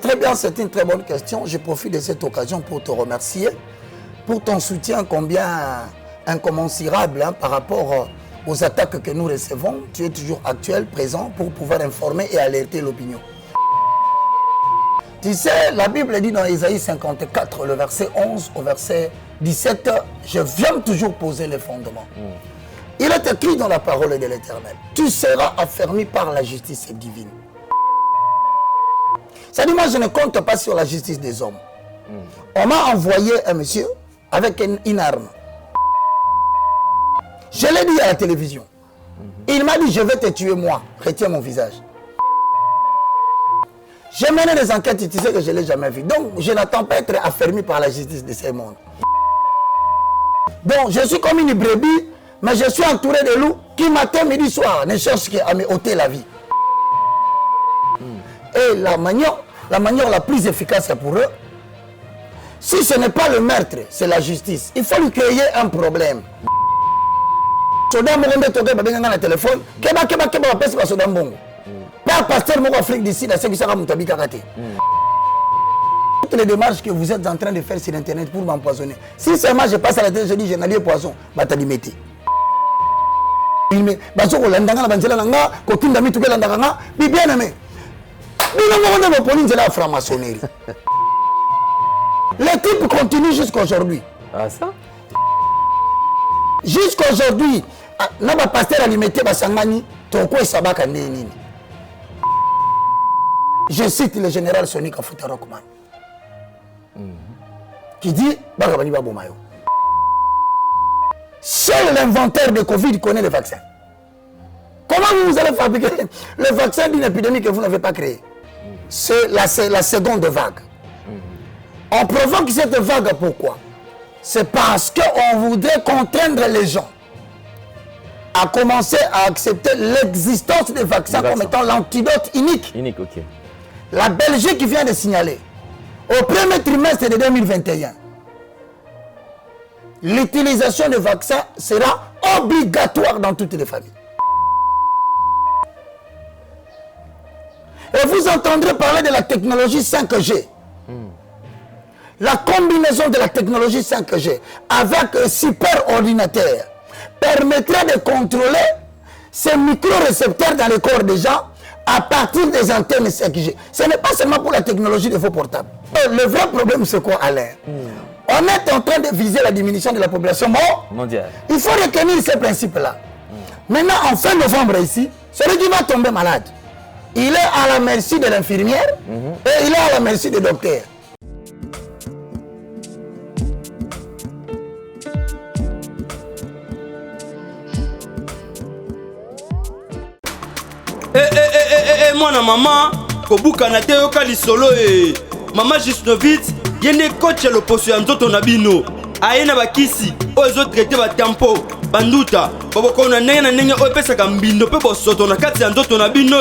Très bien, c'est une très bonne question. Je profite de cette occasion pour te remercier pour ton soutien combien incommensurable par rapport aux attaques que nous recevons. Tu es toujours actuel, présent pour pouvoir informer et alerter l'opinion. Tu sais, la Bible dit dans Isaïe 54, le verset 11 au verset 17, je viens toujours poser les fondements. Il est écrit dans la parole de l'Éternel, tu seras affermi par la justice divine. Ça dit, moi je ne compte pas sur la justice des hommes. On m'a envoyé un monsieur avec une arme. Je l'ai dit à la télévision. Il m'a dit, je vais te tuer moi, retiens mon visage. J'ai mené des enquêtes, tu sais que je ne l'ai jamais vu. Donc je n'attends pas être affermi par la justice de ce monde. Donc je suis comme une brebis, mais je suis entouré de loups qui matin, midi, soir ne cherchent qu'à me ôter la vie. Et la manière la plus efficace pour eux, si ce n'est pas le meurtre, c'est la justice. Il faut lui créer un problème. Le téléphone, pas pasteur mon Afrique d'ici, dans ce qui sera Moutabi Karaté. Toutes les démarches que vous êtes en train de faire sur Internet pour m'empoisonner. Si seulement je passe à la télé, je dis je n'ai poisson, bataille métier. Bien aimé. La franc-maçonnerie. Les types continuent jusqu'aujourd'hui. Ah ça? Jusqu'aujourd'hui, n'a pas pasteur alimenté Basangani, Toko Sabaka Nini. Je cite le général Sonic Afuta Rockman. Qui dit Bagabani Babomayo. Seul l'inventeur de Covid connaît le vaccin. Comment vous allez fabriquer le vaccin d'une épidémie que vous n'avez pas créée? C'est la seconde vague. On provoque cette vague pourquoi? C'est parce qu'on voudrait contraindre les gens à commencer à accepter l'existence des vaccins comme étant l'antidote unique. Unique, ok. La Belgique vient de signaler, au premier trimestre de 2021, l'utilisation des vaccins sera obligatoire dans toutes les familles. Et vous entendrez parler de la technologie 5G. La combinaison de la technologie 5G avec un super ordinateur permettrait de contrôler ces micro-récepteurs dans le corps des gens à partir des antennes 5G. Ce n'est pas seulement pour la technologie de vos portables. Le vrai problème, c'est quoi, Alain? On est en train de viser la diminution de la population mondiale. Il faut retenir ces principes-là. Maintenant, en fin novembre ici, celui qui va tomber malade, il est à la merci de l'infirmière et il est à la merci des docteurs. Mwana mama kobuka na te yoka lisolo mama Gisnovitz yene coach le poso ya nzoto na bino ayena bakisi ozo traiter ba tempo banduta baboko na ndenge oyo pesaka mbindo pe bosoto na kati ya nzoto na bino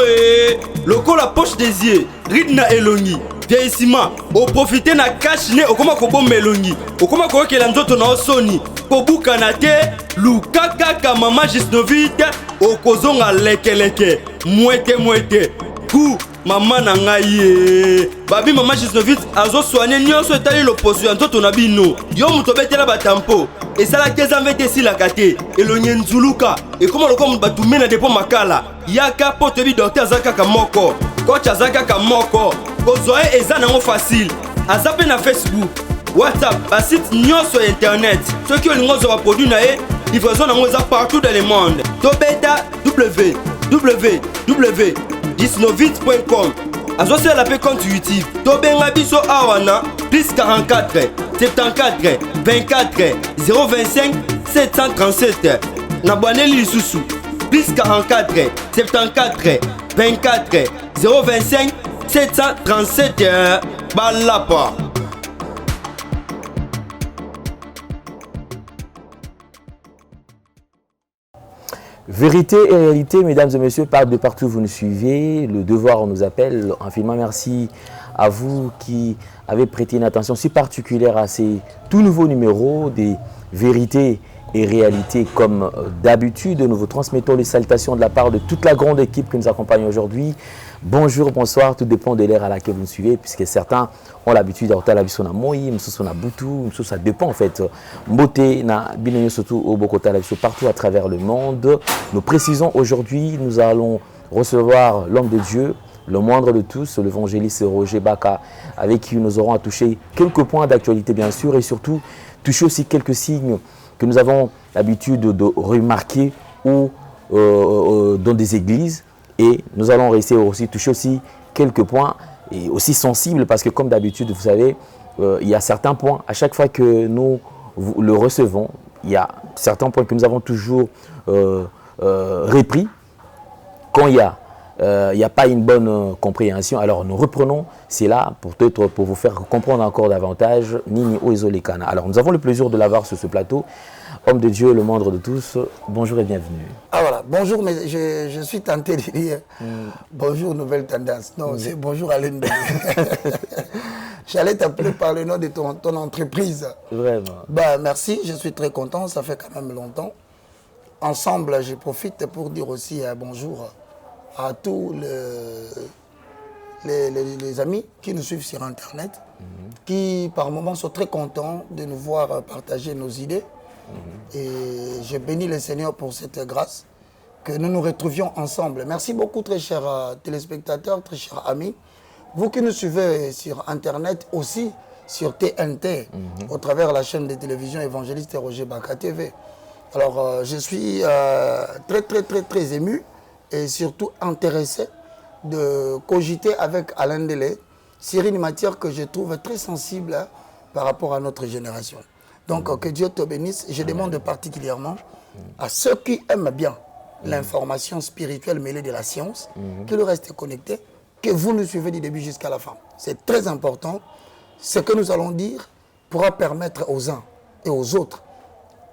lokola poche des yeux ridna elongi vieillissement o profiter na cash ne okoma kobomba elongi okoma koyokela nzoto na osoni kobuka na te lukaka ka mama Gisnovitz okozonga lekeleke mwete ku mama na ngai babi mama Gisnovitz azo soigner nyonso etali loposo ya nzoto na bino yo muto betela batampo esala keza mvete silaka te elonye nzuluka ekoma lokoma batume na depo makala yaka po toyebi docteur aza kaka moko coach aza kaka moko kozwa ye eza nango facile aza mpe na Facebook WhatsApp basite nyonso ya internet soki olingi ozwa baproduit na ye livraison nango eza partout dans le monde tobeta www.gisnovitz.com azosala la pe compte YouTube tobenga biso awana plus 44 74 24 025 737 nabwaneli lisusu plus 44 74 24 025 737 balapa. Vérité et réalité, mesdames et messieurs, de partout vous nous suivez, le devoir on nous appelle. Infiniment merci à vous qui avez prêté une attention si particulière à ces tout nouveaux numéros des vérités et réalité. Comme d'habitude, nous vous transmettons les salutations de la part de toute la grande équipe qui nous accompagne aujourd'hui. Bonjour, bonsoir, tout dépend de l'ère à laquelle vous nous suivez, puisque certains ont l'habitude d'arrêter la vie sur Moi, sur Boutou, ça dépend en fait. Mboté, na Binenyo, surtout au Bokota, partout à travers le monde. Nous précisons aujourd'hui, nous allons recevoir l'homme de Dieu, le moindre de tous, l'évangéliste Roger Baka, avec qui nous aurons à toucher quelques points d'actualité bien sûr, et surtout toucher aussi quelques signes que nous avons l'habitude de remarquer ou dans des églises. Et nous allons réussir aussi toucher aussi quelques points et aussi sensibles parce que comme d'habitude, vous savez, il y a certains points, à chaque fois que nous le recevons, il y a certains points que nous avons toujours repris. Quand il n'y a pas une bonne compréhension, alors nous reprenons, c'est là peut-être pour vous faire comprendre encore davantage Nini Oezolekana. Alors nous avons le plaisir de l'avoir sur ce plateau. Homme de Dieu, le moindre de tous, bonjour et bienvenue. Ah voilà, bonjour, mais je suis tenté de dire bonjour nouvelle tendance. Non, c'est bonjour Alain Bélé. J'allais t'appeler par le nom de ton entreprise. Vraiment. Bah, merci, je suis très content, ça fait quand même longtemps. Ensemble, je profite pour dire aussi bonjour à tous les amis qui nous suivent sur Internet, qui par moments sont très contents de nous voir partager nos idées. Et je bénis le Seigneur pour cette grâce, que nous nous retrouvions ensemble. Merci beaucoup, très chers téléspectateurs, très chers amis. Vous qui nous suivez sur Internet, aussi sur TNT, au travers de la chaîne de télévision évangéliste Roger Baka TV. Alors, je suis très ému et surtout intéressé de cogiter avec Alain Delé sur une matière que je trouve très sensible par rapport à notre génération. Donc, que Dieu te bénisse. Je demande particulièrement à ceux qui aiment bien l'information spirituelle mêlée de la science, qu'ils restent connectés, que vous nous suivez du début jusqu'à la fin. C'est très important. Ce que nous allons dire pourra permettre aux uns et aux autres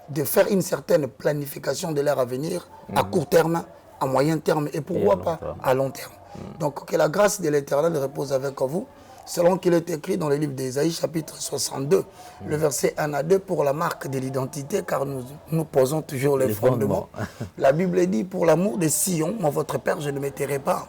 de faire une certaine planification de leur avenir à court terme, à moyen terme et pourquoi pas à long terme. Donc, que la grâce de l'Éternel repose avec vous. Selon qu'il est écrit dans le livre d'Ésaïe, chapitre 62, le verset 1 à 2, pour la marque de l'identité, car nous posons toujours les fondements. La Bible dit, pour l'amour de Sion, moi, votre Père, je ne me tairai pas.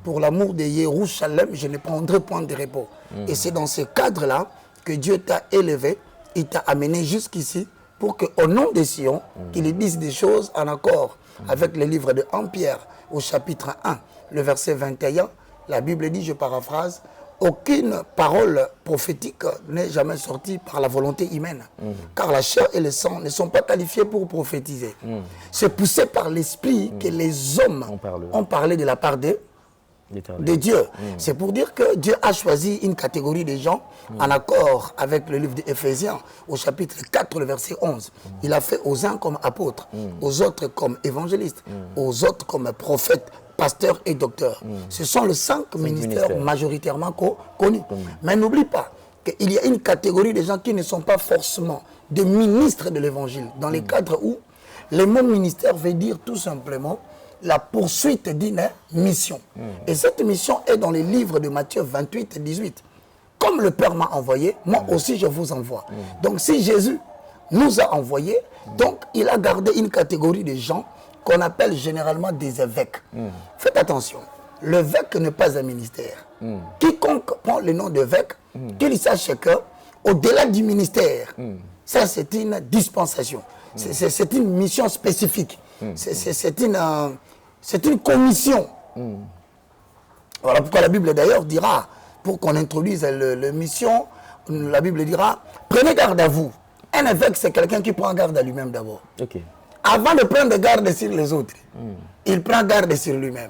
Pour l'amour de Jérusalem, je ne prendrai point de repos. Et c'est dans ce cadre-là que Dieu t'a élevé, il t'a amené jusqu'ici, pour qu'au nom de Sion, qu'il dise des choses en accord avec le livre de 1 Pierre, au chapitre 1, le verset 21, la Bible dit, je paraphrase, aucune parole prophétique n'est jamais sortie par la volonté humaine. Car la chair et le sang ne sont pas qualifiés pour prophétiser. C'est poussé par l'esprit que les hommes ont parlé de la part de Dieu. C'est pour dire que Dieu a choisi une catégorie de gens en accord avec le livre d'Éphésiens au chapitre 4, le verset 11. Il a fait aux uns comme apôtres, aux autres comme évangélistes, aux autres comme prophètes, pasteurs et docteurs. Ce sont les 5 ministères majoritairement connus. Mais n'oublie pas qu'il y a une catégorie de gens qui ne sont pas forcément des ministres de l'évangile, dans les cadres où le mot ministère veut dire tout simplement la poursuite d'une mission. Et cette mission est dans les livres de Matthieu 28 et 18. Comme le Père m'a envoyé, moi aussi je vous envoie. Donc si Jésus nous a envoyés, donc il a gardé une catégorie de gens qu'on appelle généralement des évêques. Faites attention, l'évêque n'est pas un ministère. Quiconque prend le nom d'évêque, qu'il sache qu'au-delà du ministère, ça c'est une dispensation, c'est une mission spécifique, c'est une commission. Voilà pourquoi la Bible d'ailleurs dira, pour qu'on introduise la mission, la Bible dira, prenez garde à vous. Un évêque, c'est quelqu'un qui prend garde à lui-même d'abord. Avant de prendre garde sur les autres, il prend garde sur lui-même.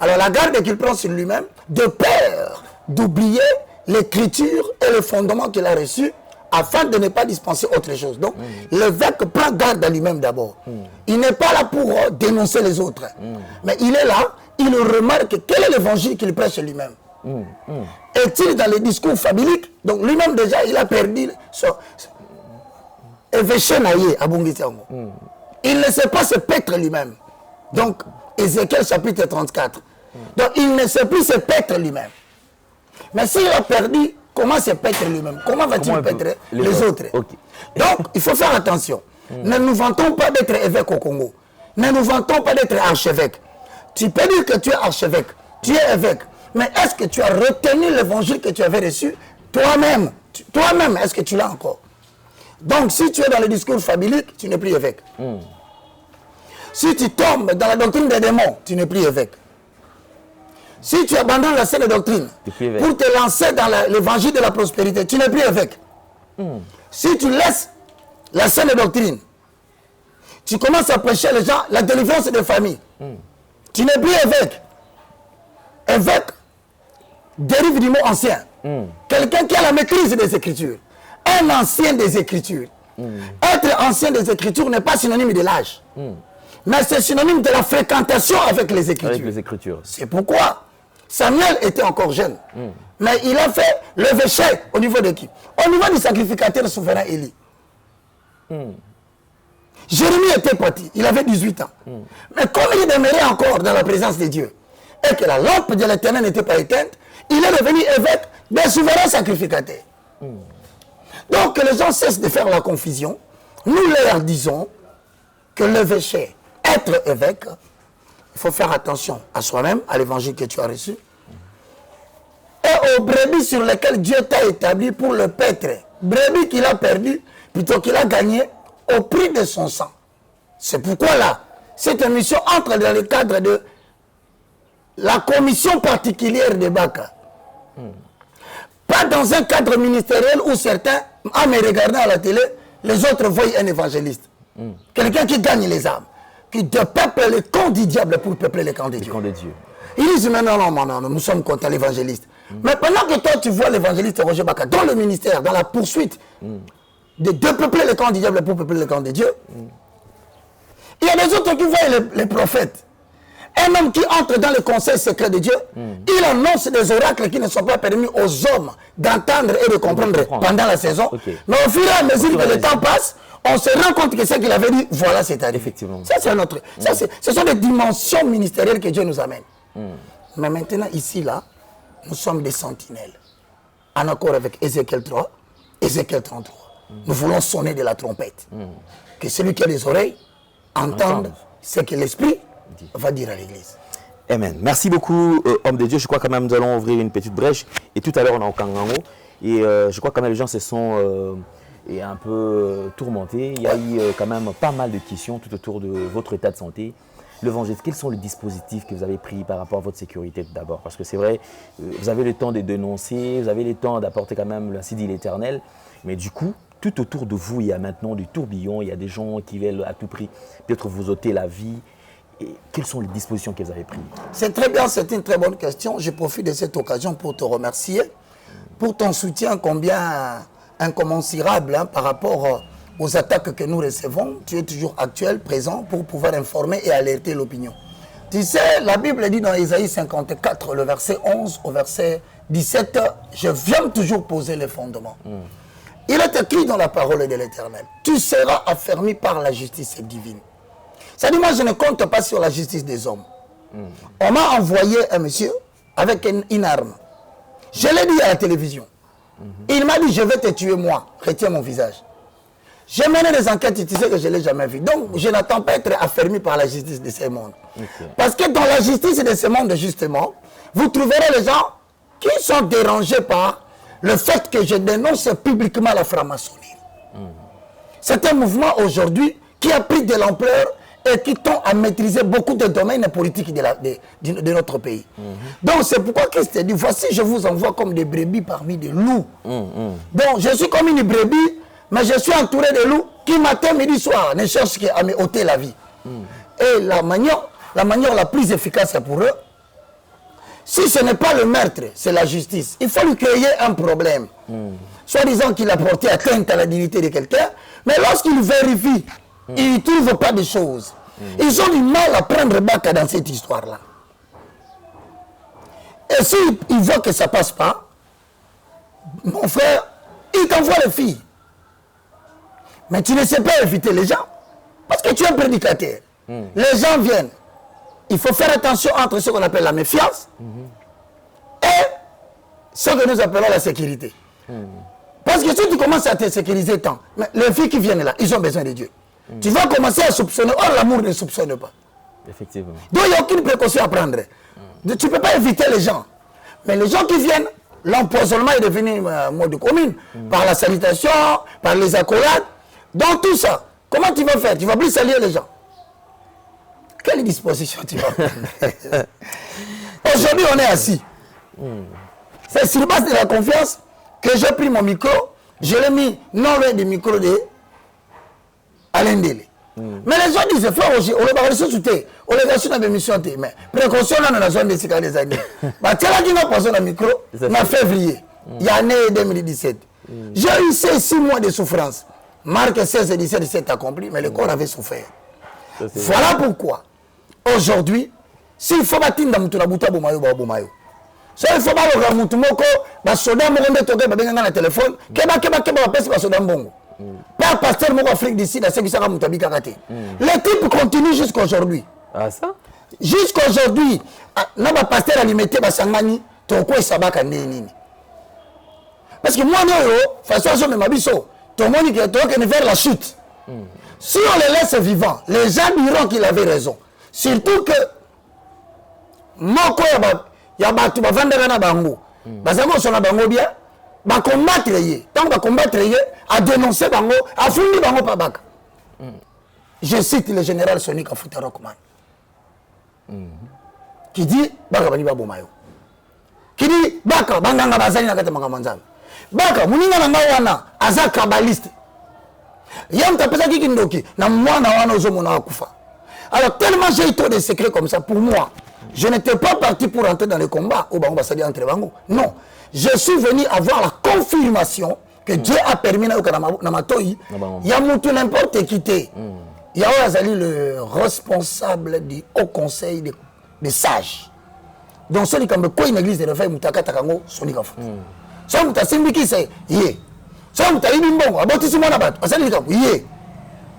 Alors la garde qu'il prend sur lui-même, de peur d'oublier l'écriture et le fondement qu'il a reçu, afin de ne pas dispenser autre chose. Donc l'évêque prend garde à lui-même d'abord. Il n'est pas là pour dénoncer les autres, mais il est là, il remarque quel est l'évangile qu'il prêche lui-même. Est-il dans les discours fabliques? Donc lui-même déjà, il a perdu évêché naïe à Bungisango. Il ne sait pas se paître lui-même. Donc, Ézéchiel chapitre 34. Donc, il ne sait plus se paître lui-même. Mais s'il a perdu, comment se paître lui-même? Comment va-t-il paître les autres? Donc, il faut faire attention. Ne nous vantons pas d'être évêque au Congo. Ne nous vantons pas d'être archevêque. Tu peux dire que tu es archevêque, tu es évêque. Mais est-ce que tu as retenu l'évangile que tu avais reçu toi-même? Toi-même, est-ce que tu l'as encore? Donc, si tu es dans le discours fablique, tu n'es plus évêque. Si tu tombes dans la doctrine des démons, tu n'es plus évêque. Si tu abandonnes la saine doctrine pour te lancer dans l'évangile de la prospérité, tu n'es plus évêque. Si tu laisses la saine doctrine, tu commences à prêcher les gens la délivrance des familles, tu n'es plus évêque. Évêque dérive du mot ancien. Quelqu'un qui a la maîtrise des Écritures. Un ancien des Écritures. Être ancien des Écritures n'est pas synonyme de l'âge. Mais c'est synonyme de la fréquentation avec les Écritures. C'est pourquoi Samuel était encore jeune. Mais il a fait l'évêché au niveau de qui? Au niveau du sacrificateur souverain Élie. Jérémie était parti, il avait 18 ans. Mais comme il demeurait encore dans la présence de Dieu, et que la lampe de l'Éternel n'était pas éteinte, il est devenu évêque des souverains sacrificateurs. Donc que les gens cessent de faire la confusion. Nous leur disons que l'évêché, être évêque, il faut faire attention à soi-même, à l'évangile que tu as reçu, et aux brebis sur lesquelles Dieu t'a établi pour le paître. Brebis qu'il a perdu, plutôt qu'il a gagné au prix de son sang. C'est pourquoi là, cette émission entre dans le cadre de la commission particulière de Baka. Pas dans un cadre ministériel où certains, en me regardant à la télé, les autres voient un évangéliste. Quelqu'un qui gagne les âmes, qui dépeuple les camps du diable pour peupler les camps de Dieu. Ils disent maintenant, non, nous sommes contre l'évangéliste. Mais pendant que toi tu vois l'évangéliste Roger Baka dans le ministère, dans la poursuite de dépeupler les camps du diable pour peupler les camps de Dieu, il y a des autres qui voient les prophètes. Un homme qui entre dans le conseil secret de Dieu, il annonce des oracles qui ne sont pas permis aux hommes d'entendre et de comprendre pendant la saison. Mais au fur et à mesure que le temps passe, on se rend compte que ce qu'il avait dit, voilà, c'est arrivé. Effectivement. Ça, c'est notre. Ce sont des dimensions ministérielles que Dieu nous amène. Mais maintenant, ici, là, nous sommes des sentinelles. En accord avec Ézéchiel 3, Ézéchiel 33. Nous voulons sonner de la trompette. Que celui qui a des oreilles entende ce que l'Esprit va dire à l'Église. Amen. Merci beaucoup, homme de Dieu. Je crois quand même nous allons ouvrir une petite brèche. Et tout à l'heure, on est au Kangango. Et je crois quand même les gens se sont un peu tourmentés. Il y a eu quand même pas mal de questions tout autour de votre état de santé. L'évangile, quels sont les dispositifs que vous avez pris par rapport à votre sécurité tout d'abord? Parce que c'est vrai, vous avez le temps de dénoncer, vous avez le temps d'apporter quand même l'incendie de l'Éternel. Mais du coup, tout autour de vous, il y a maintenant du tourbillon, il y a des gens qui veulent à tout prix peut-être vous ôter la vie. Et quelles sont les dispositions que vous avez prises? C'est très bien, c'est une très bonne question. Je profite de cette occasion pour te remercier pour ton soutien combien incommensurable par rapport aux attaques que nous recevons. Tu es toujours actuel, présent pour pouvoir informer et alerter l'opinion. Tu sais, la Bible dit dans Isaïe 54, le verset 11 au verset 17, je viens toujours poser les fondements. Il est écrit dans la parole de l'Éternel, tu seras affermi par la justice divine. Ça dit, moi je ne compte pas sur la justice des hommes. On m'a envoyé un monsieur avec une arme. Je l'ai dit à la télévision. Il m'a dit, je vais te tuer moi, retiens mon visage. J'ai mené des enquêtes, tu sais que je ne l'ai jamais vu. Donc je n'attends pas être affermi par la justice de ce monde. Parce que dans la justice de ce monde, justement, vous trouverez les gens qui sont dérangés par le fait que je dénonce publiquement la franc-maçonnerie. C'est un mouvement aujourd'hui qui a pris de l'ampleur et qui tend à maîtriser beaucoup de domaines politiques de notre pays. Donc c'est pourquoi Christ dit, voici je vous envoie comme des brebis parmi des loups. Donc je suis comme une brebis, mais je suis entouré de loups qui matin, midi, soir ne cherchent qu'à me ôter la vie. Et la manière la plus efficace pour eux, si ce n'est pas le meurtre, c'est la justice. Il faut lui créer un problème. Soit disant qu'il a porté atteinte à la dignité de quelqu'un, mais lorsqu'il vérifie, ils ne trouvent pas de choses. Ils ont du mal à prendre Baka dans cette histoire-là. Et s'ils voient que ça ne passe pas, mon frère, il t'envoie les filles. Mais tu ne sais pas éviter les gens. Parce que tu es un prédicateur. Les gens viennent. Il faut faire attention entre ce qu'on appelle la méfiance et ce que nous appelons la sécurité. Parce que si tu commences à te sécuriser tant, mais les filles qui viennent là, ils ont besoin de Dieu. tu vas commencer à soupçonner. Or, l'amour ne soupçonne pas. Effectivement. Donc, il n'y a aucune précaution à prendre. Tu ne peux pas éviter les gens. Mais les gens qui viennent, l'empoisonnement est devenu mode commune. Par la salutation, par les accolades. Dans tout ça, comment tu vas faire? Tu ne vas plus saluer les gens. Quelle disposition tu vas prendre? Aujourd'hui, on est assis. C'est sur base de la confiance que j'ai pris mon micro. Je l'ai mis non loin du micro de Alain Délé. Mais les gens disent, frère, on va ressusciter. On va ressusciter dans l'émission. Mais précaution, on a la zone des années. Tu as dit qu'on a posé le micro en février. Il y a l'année 2017. J'ai eu 6 mois de souffrance. Marc 16 et 17, 17 accompli, mais le corps avait souffert. Voilà pourquoi, aujourd'hui, s'il faut bâtir dans le bouton, s'il faut bâtir dans le bouton, soda le téléphone, pas pasteur mon Afrique d'ici, dans ce qui sera Moutabi Karaté. Les types continuent jusqu'à aujourd'hui. Ah ça? Jusqu'à aujourd'hui, non, pasteur alimenté, Sangani, ton quoi ça va nini. Parce que moi, de toute façon, ma biso, tout le monde qui est vers la chute. Si on les laisse vivants, les gens diront qu'il avait raison. Surtout que, moi, il y a des gens qui vont bango. Bazamo son bango bien, va combattre yé. Tant va combattre yé, à dénoncer bango, à fouiller bango pas bak. Je cite le général Sonic Afuta Rockman. Qui dit, baka bani ba bomayo. Qui dit, baka banganga bazali na kata mangamanzalo. Baka muninga na ngawana aza kabbaliste. Yam tapesa ki kindoki na mwana wana ozomona akufa. Alors tellement j'ai eu trop de secrets comme ça pour moi. Je n'étais pas parti pour entrer dans le combat au Bango Bassadi entre Bango. Non, je suis venu avoir la confirmation que Dieu a permis na Namatoi. Il y a moutou n'importe qui t'est. Il y a Azali le responsable du haut conseil des sages. Donc celui qui a quoi une église de la fête Moutaka Takango, son Nikafu. So muta simbi qui c'est yé. So muta ibimbo abotisi mwana bato. Asali kapu yé.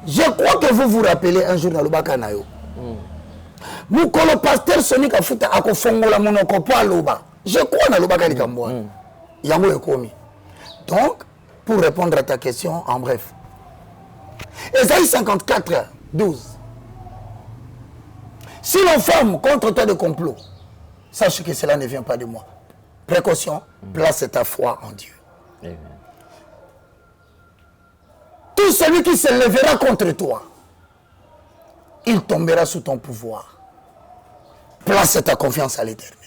Je crois que vous vous rappelez un jour dans le Bakanayo. Mukolo pasteur Sonic Afuta akofongola monoko po aloba. Je crois dans le Bakali Kamboa. Yango ekomi. Donc pour répondre à ta question en bref. Ésaïe 54 12. Si l'on forme contre toi de complot, sache que cela ne vient pas de moi. Précaution, place ta foi en Dieu. Amen. Tout celui qui se lèvera contre toi, il tombera sous ton pouvoir. Place ta confiance à l'Éternel.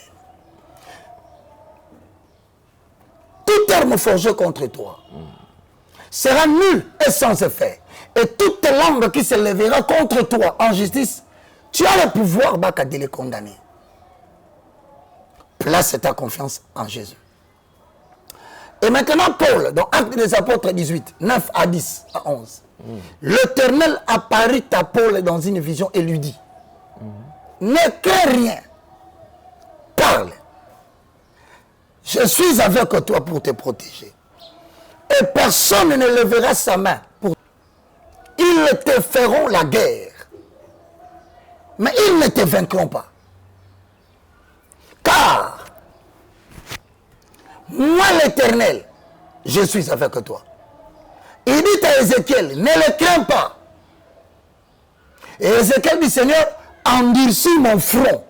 Tout terme forgé contre toi sera nul et sans effet. Et toute langue qui se lèvera contre toi en justice, tu as le pouvoir de les condamner. Place ta confiance en Jésus. Et maintenant, Paul, dans Actes des Apôtres 18, 9 à 10 à 11, l'Éternel apparut à Paul dans une vision et lui dit, ne crains rien, parle. Je suis avec toi pour te protéger. Et personne ne lèvera sa main pour toi. Ils te feront la guerre, mais ils ne te vaincront pas. Car moi l'Éternel, je suis avec toi. Il dit à Ézéchiel, ne le crains pas. Et Ézéchiel dit, Seigneur, endurcis mon front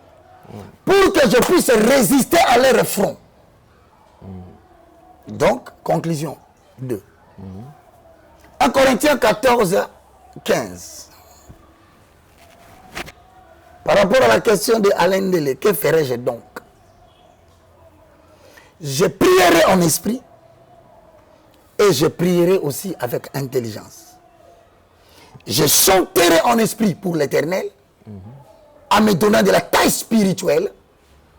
pour que je puisse résister à leur front. Donc, conclusion 2. 1 Corinthiens 14, 15. Par rapport à la question de Alain Délé, que ferais-je donc? Je prierai en esprit et je prierai aussi avec intelligence. Je chanterai en esprit pour l'Éternel en me donnant de la taille spirituelle,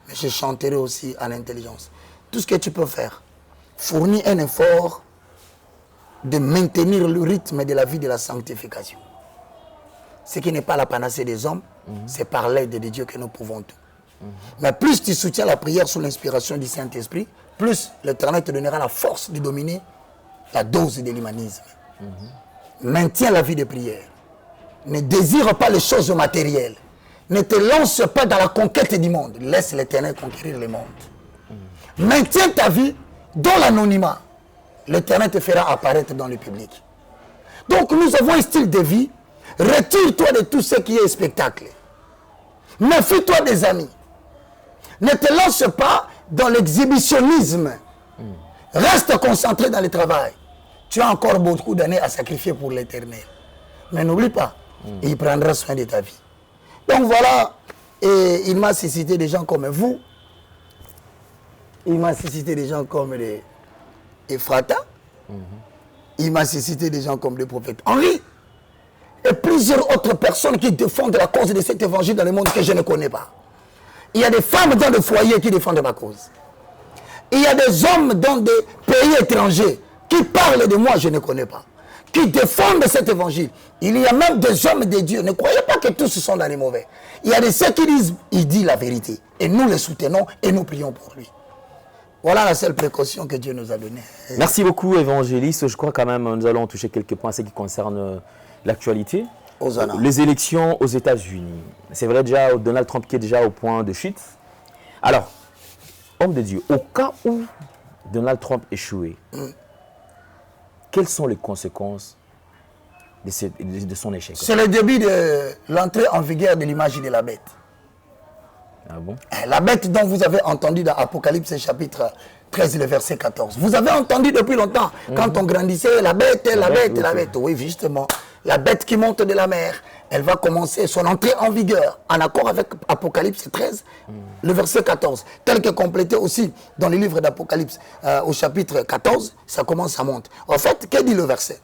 mais je chanterai aussi en intelligence. Tout ce que tu peux faire, fournir un effort de maintenir le rythme de la vie de la sanctification. Ce qui n'est pas la panacée des hommes, c'est par l'aide de Dieu que nous pouvons tout. Mais plus tu soutiens la prière sous l'inspiration du Saint-Esprit, plus l'Éternel te donnera la force de dominer la dose de l'humanisme. Maintiens la vie de prière. Ne désire pas les choses matérielles. Ne te lance pas dans la conquête du monde. Laisse l'Éternel conquérir le monde. Maintiens ta vie dans l'anonymat. L'Éternel te fera apparaître dans le public. Donc nous avons un style de vie Retire-toi de tout ce qui est spectacle. Méfie-toi des amis. Ne te lance pas dans l'exhibitionnisme. Reste concentré dans le travail. Tu as encore beaucoup d'années à sacrifier pour l'éternel. Mais n'oublie pas, il prendra soin de ta vie. Donc voilà, et il m'a suscité des gens comme vous. Il m'a suscité des gens comme les Ephrata. Il m'a suscité des gens comme le prophète Henri. Et plusieurs autres personnes qui défendent la cause de cet évangile dans le monde que je ne connais pas. Il y a des femmes dans le foyer qui défendent ma cause. Il y a des hommes dans des pays étrangers qui parlent de moi, je ne connais pas. Qui défendent cet évangile. Il y a même des hommes de Dieu. Ne croyez pas que tous sont dans les mauvais. Il y a de ceux qui disent, il dit la vérité. Et nous le soutenons et nous prions pour lui. Voilà la seule précaution que Dieu nous a donnée. Merci beaucoup, évangéliste. Je crois quand même nous allons toucher quelques points à ce qui concerne l'actualité. Les élections aux États-Unis. C'est vrai déjà, Donald Trump qui est déjà au point de chute. Alors, homme de Dieu, au cas où Donald Trump échouait, quelles sont les conséquences de son échec? C'est le début de l'entrée en vigueur de l'image de la bête. Ah bon? La bête dont vous avez entendu dans Apocalypse chapitre 13, le verset 14. Vous avez entendu depuis longtemps, quand on grandissait, la bête, la bête. Oui, justement, la bête qui monte de la mer, elle va commencer son entrée en vigueur, en accord avec Apocalypse 13, le verset 14. Tel que complété aussi dans le livre d'Apocalypse, au chapitre 14, ça commence à monter. En fait, que dit le verset?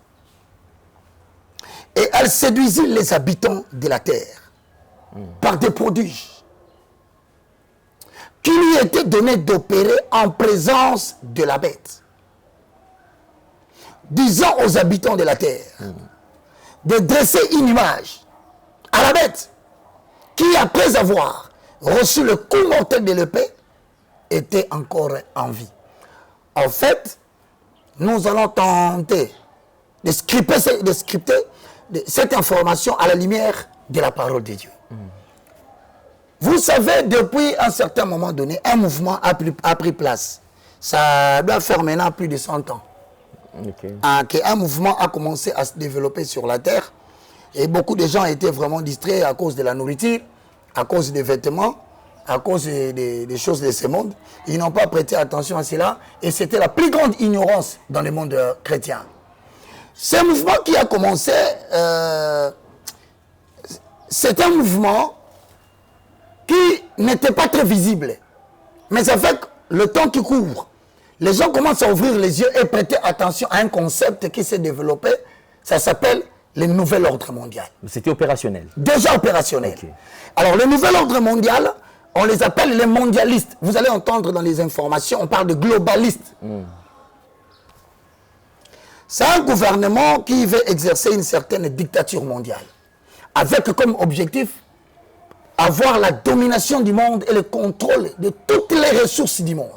Et elle séduisit les habitants de la terre par des prodiges qui lui était donné d'opérer en présence de la bête, disant aux habitants de la terre de dresser une image à la bête qui, après avoir reçu le coup mortel de l'épée, était encore en vie. En fait, nous allons tenter de scripter cette information à la lumière de la parole de Dieu. Vous savez, depuis un certain moment donné, un mouvement a pris place. Ça doit faire maintenant plus de 100 ans. Qu'un mouvement a commencé à se développer sur la terre. Et beaucoup de gens étaient vraiment distraits à cause de la nourriture, à cause des vêtements, à cause des choses de ce monde. Ils n'ont pas prêté attention à cela. Et c'était la plus grande ignorance dans le monde chrétien. Ce mouvement qui a commencé, c'est un mouvement qui n'était pas très visible. Mais avec le temps qui court, les gens commencent à ouvrir les yeux et prêter attention à un concept qui s'est développé. Ça s'appelle le nouvel ordre mondial. C'était opérationnel. Déjà opérationnel. Okay. Alors, le nouvel ordre mondial, on les appelle les mondialistes. Vous allez entendre dans les informations, on parle de globalistes. C'est un gouvernement qui veut exercer une certaine dictature mondiale, avec comme objectif avoir la domination du monde et le contrôle de toutes les ressources du monde.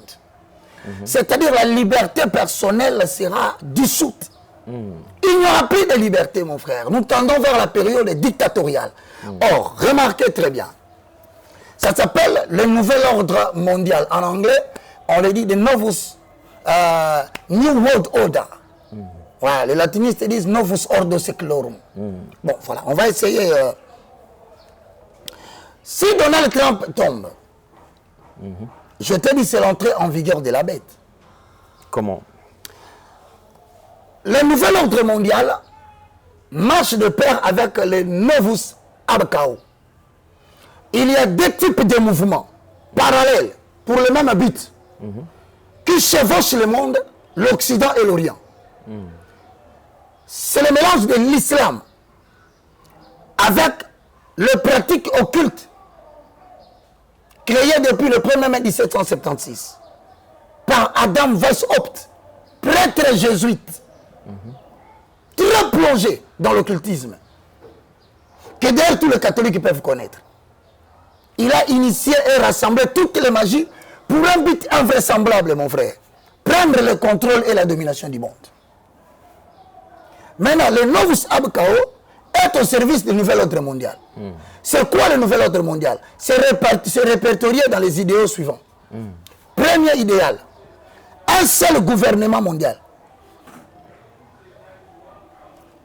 C'est-à-dire la liberté personnelle sera dissoute. Il n'y aura plus de liberté, mon frère. Nous tendons vers la période dictatoriale. Or, remarquez très bien, ça s'appelle le nouvel ordre mondial. En anglais, on le dit the Novus New World Order. Voilà, les latinistes disent Novus Ordo Seclorum. Bon, voilà, on va essayer... Si Donald Trump tombe, je te dis c'est l'entrée en vigueur de la bête. Comment? Le nouvel ordre mondial marche de pair avec le Novus Abkao. Il y a deux types de mouvements parallèles pour le même but qui chevauchent le monde, l'Occident et l'Orient. C'est le mélange de l'islam avec les pratiques occultes créé depuis le 1er mai 1776 par Adam Weishaupt, prêtre jésuite, très plongé dans l'occultisme, que d'ailleurs tous les catholiques peuvent connaître. Il a initié et rassemblé toutes les magies pour un but invraisemblable, mon frère. Prendre le contrôle et la domination du monde. Maintenant, le Novus Abkao est au service du nouvel ordre mondial. C'est quoi le nouvel ordre mondial? C'est répertorié dans les idéaux suivants. Premier idéal, un seul gouvernement mondial.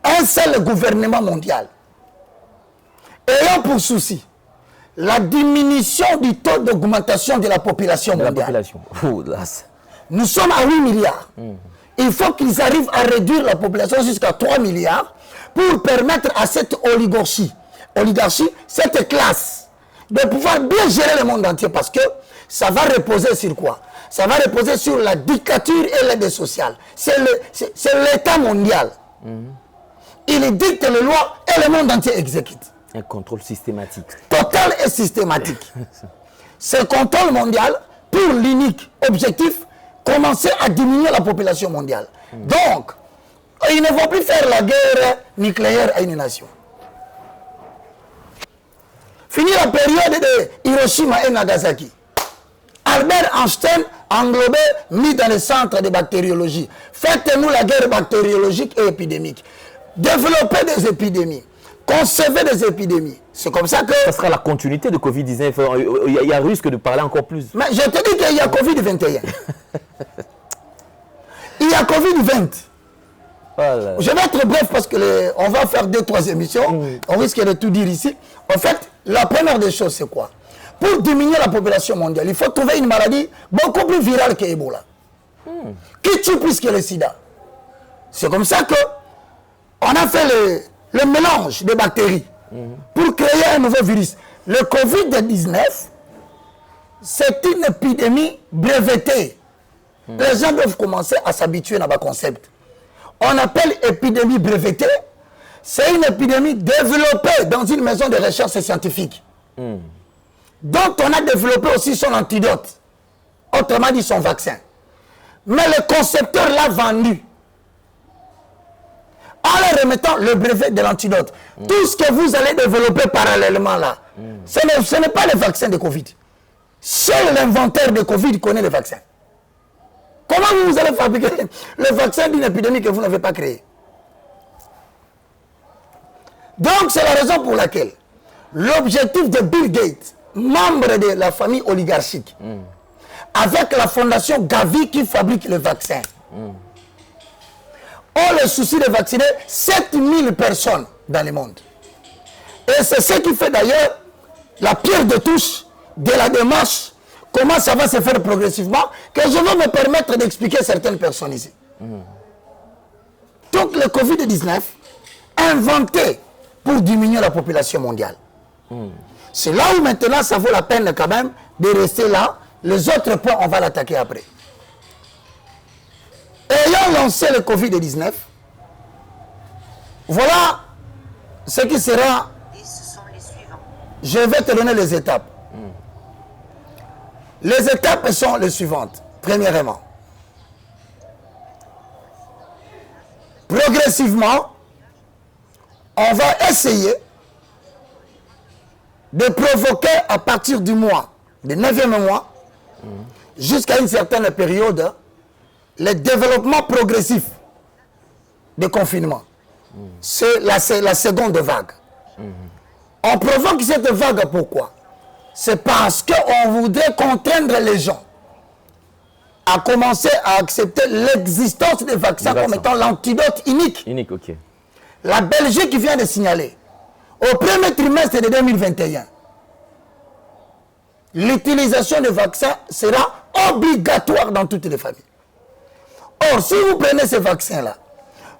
Un seul gouvernement mondial. ayant pour souci la diminution du taux d'augmentation de la population mondiale. Nous sommes à 8 milliards. Il faut qu'ils arrivent à réduire la population jusqu'à 3 milliards pour permettre à cette oligarchie, cette classe, de pouvoir bien gérer le monde entier, parce que ça va reposer sur quoi? Ça va reposer sur la dictature et l'aide sociale. C'est l'État mondial. Il dicte les lois et le monde entier exécute. Un contrôle systématique. Total et systématique. Ce contrôle mondial, pour l'unique objectif, commencer à diminuer la population mondiale. Donc, ils ne vont plus faire la guerre nucléaire à une nation. Fini la période de Hiroshima et Nagasaki. Albert Einstein englobé, mis dans le centre de bactériologie. Faites-nous la guerre bactériologique et épidémique. Développez des épidémies. Concevez des épidémies. C'est comme ça que... Ça sera la continuité de Covid-19. Il y a risque de parler encore plus. Mais je te dis qu'il y a Covid-21. Il y a Covid-20. Voilà. Je vais être bref parce que on va faire 2-3 émissions. On risque de tout dire ici. En fait, la première des choses, c'est quoi? Pour diminuer la population mondiale, il faut trouver une maladie beaucoup plus virale que Ebola. Qui tue plus que le sida. C'est comme ça que on a fait le mélange de bactéries pour créer un nouveau virus. Le Covid-19, c'est une épidémie brevetée. Les gens doivent commencer à s'habituer à ce concept. On appelle épidémie brevetée. C'est une épidémie développée dans une maison de recherche scientifique. Dont on a développé aussi son antidote. Autrement dit, son vaccin. Mais le concepteur l'a vendu. En leur remettant le brevet de l'antidote. Tout ce que vous allez développer parallèlement là, ce n'est pas le vaccin de Covid. Seul l'inventeur de Covid connaît le vaccin. Comment vous allez fabriquer le vaccin d'une épidémie que vous n'avez pas créée? Donc c'est la raison pour laquelle l'objectif de Bill Gates, membre de la famille oligarchique, avec la fondation Gavi qui fabrique le vaccin, ont le souci de vacciner 7000 personnes dans le monde. Et c'est ce qui fait d'ailleurs la pierre de touche de la démarche, comment ça va se faire progressivement, que je vais me permettre d'expliquer certaines personnes ici. Donc le Covid-19, inventé pour diminuer la population mondiale. C'est là où maintenant ça vaut la peine quand même de rester là. Les autres points, on va l'attaquer après. Ayant lancé le Covid-19, voilà ce qui sera. Je vais te donner les étapes. Les étapes sont les suivantes. Premièrement, progressivement, on va essayer de provoquer à partir du mois, du 9e mois, jusqu'à une certaine période, le développement progressif de confinement. C'est la seconde vague. On provoque cette vague pourquoi? C'est parce qu'on voudrait contraindre les gens à commencer à accepter l'existence des vaccins comme étant l'antidote unique. Unique, ok. La Belgique vient de signaler, au premier trimestre de 2021, l'utilisation des vaccins sera obligatoire dans toutes les familles. Or, si vous prenez ces vaccins-là,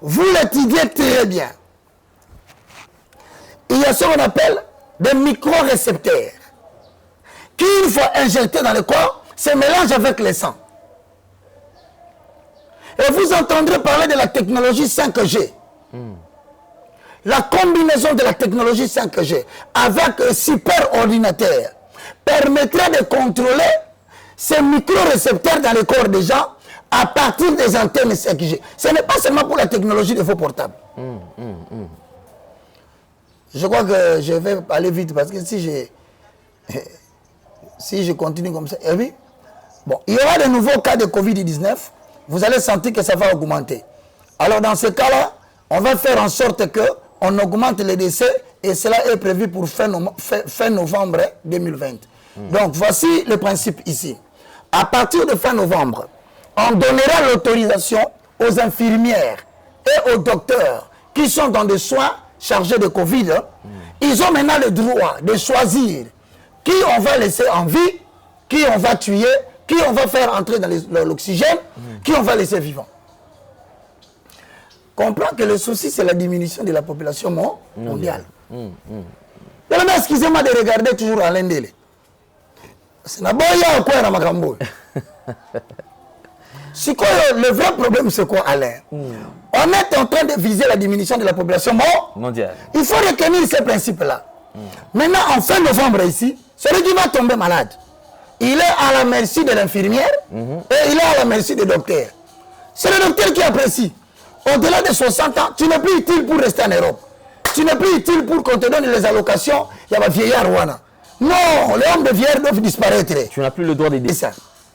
vous l'étudiez très bien. Il y a ce qu'on appelle des micro-récepteurs qui, une fois injectés dans le corps, se mélangent avec le sang. Et vous entendrez parler de la technologie 5G. La combinaison de la technologie 5G avec un super ordinateur permettrait de contrôler ces micro-récepteurs dans le corps des gens à partir des antennes 5G. Ce n'est pas seulement pour la technologie de vos portables. Je crois que je vais aller vite parce que si je continue comme ça, eh oui, bon, il y aura de nouveaux cas de Covid-19, vous allez sentir que ça va augmenter. Alors dans ce cas-là, on va faire en sorte qu'on augmente les décès et cela est prévu pour fin novembre 2020. Donc voici le principe ici. À partir de fin novembre, on donnera l'autorisation aux infirmières et aux docteurs qui sont dans des soins chargés de Covid, ils ont maintenant le droit de choisir qui on va laisser en vie, qui on va tuer, qui on va faire entrer dans l'oxygène, qui on va laisser vivant. Comprends que le souci, c'est la diminution de la population mondiale. Excusez-moi de regarder toujours Alain Dele. C'est la boya ou quoi dans ma cambo. Le vrai problème, c'est quoi, Alain? On est en train de viser la diminution de la population mondiale. Il faut retenir ces principes-là. Maintenant, en fin novembre ici, celui qui va tomber malade, il est à la merci de l'infirmière et il est à la merci du docteur. C'est le docteur qui apprécie. Au-delà de 60 ans, tu n'es plus utile pour rester en Europe. Tu n'es plus utile pour qu'on te donne les allocations. Il y a un vieillard Rwanda. Non, les hommes de vieillard doivent disparaître. Tu n'as plus le droit d'aider. Ça.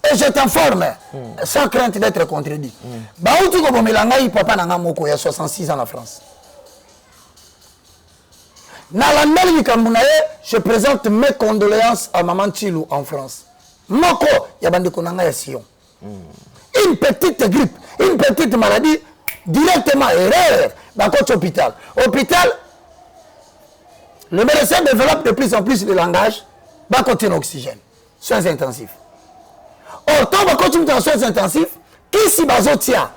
Et je t'informe, sans crainte d'être contredit. Baouti Kobomelangaï, papa Nangamoko, il y a 66 ans en France. Nalandel Mikambunaye, je présente mes condoléances à Maman Chilou en France. Moko, il y a Bande Konanga Sion. Une petite grippe, une petite maladie, directement erreur dans votre hôpital. Hôpital, le médecin développe de plus en plus le langage, va continuer l'oxygène, soins intensifs. Or, tant que tu as soins intensifs, qui si bazotia,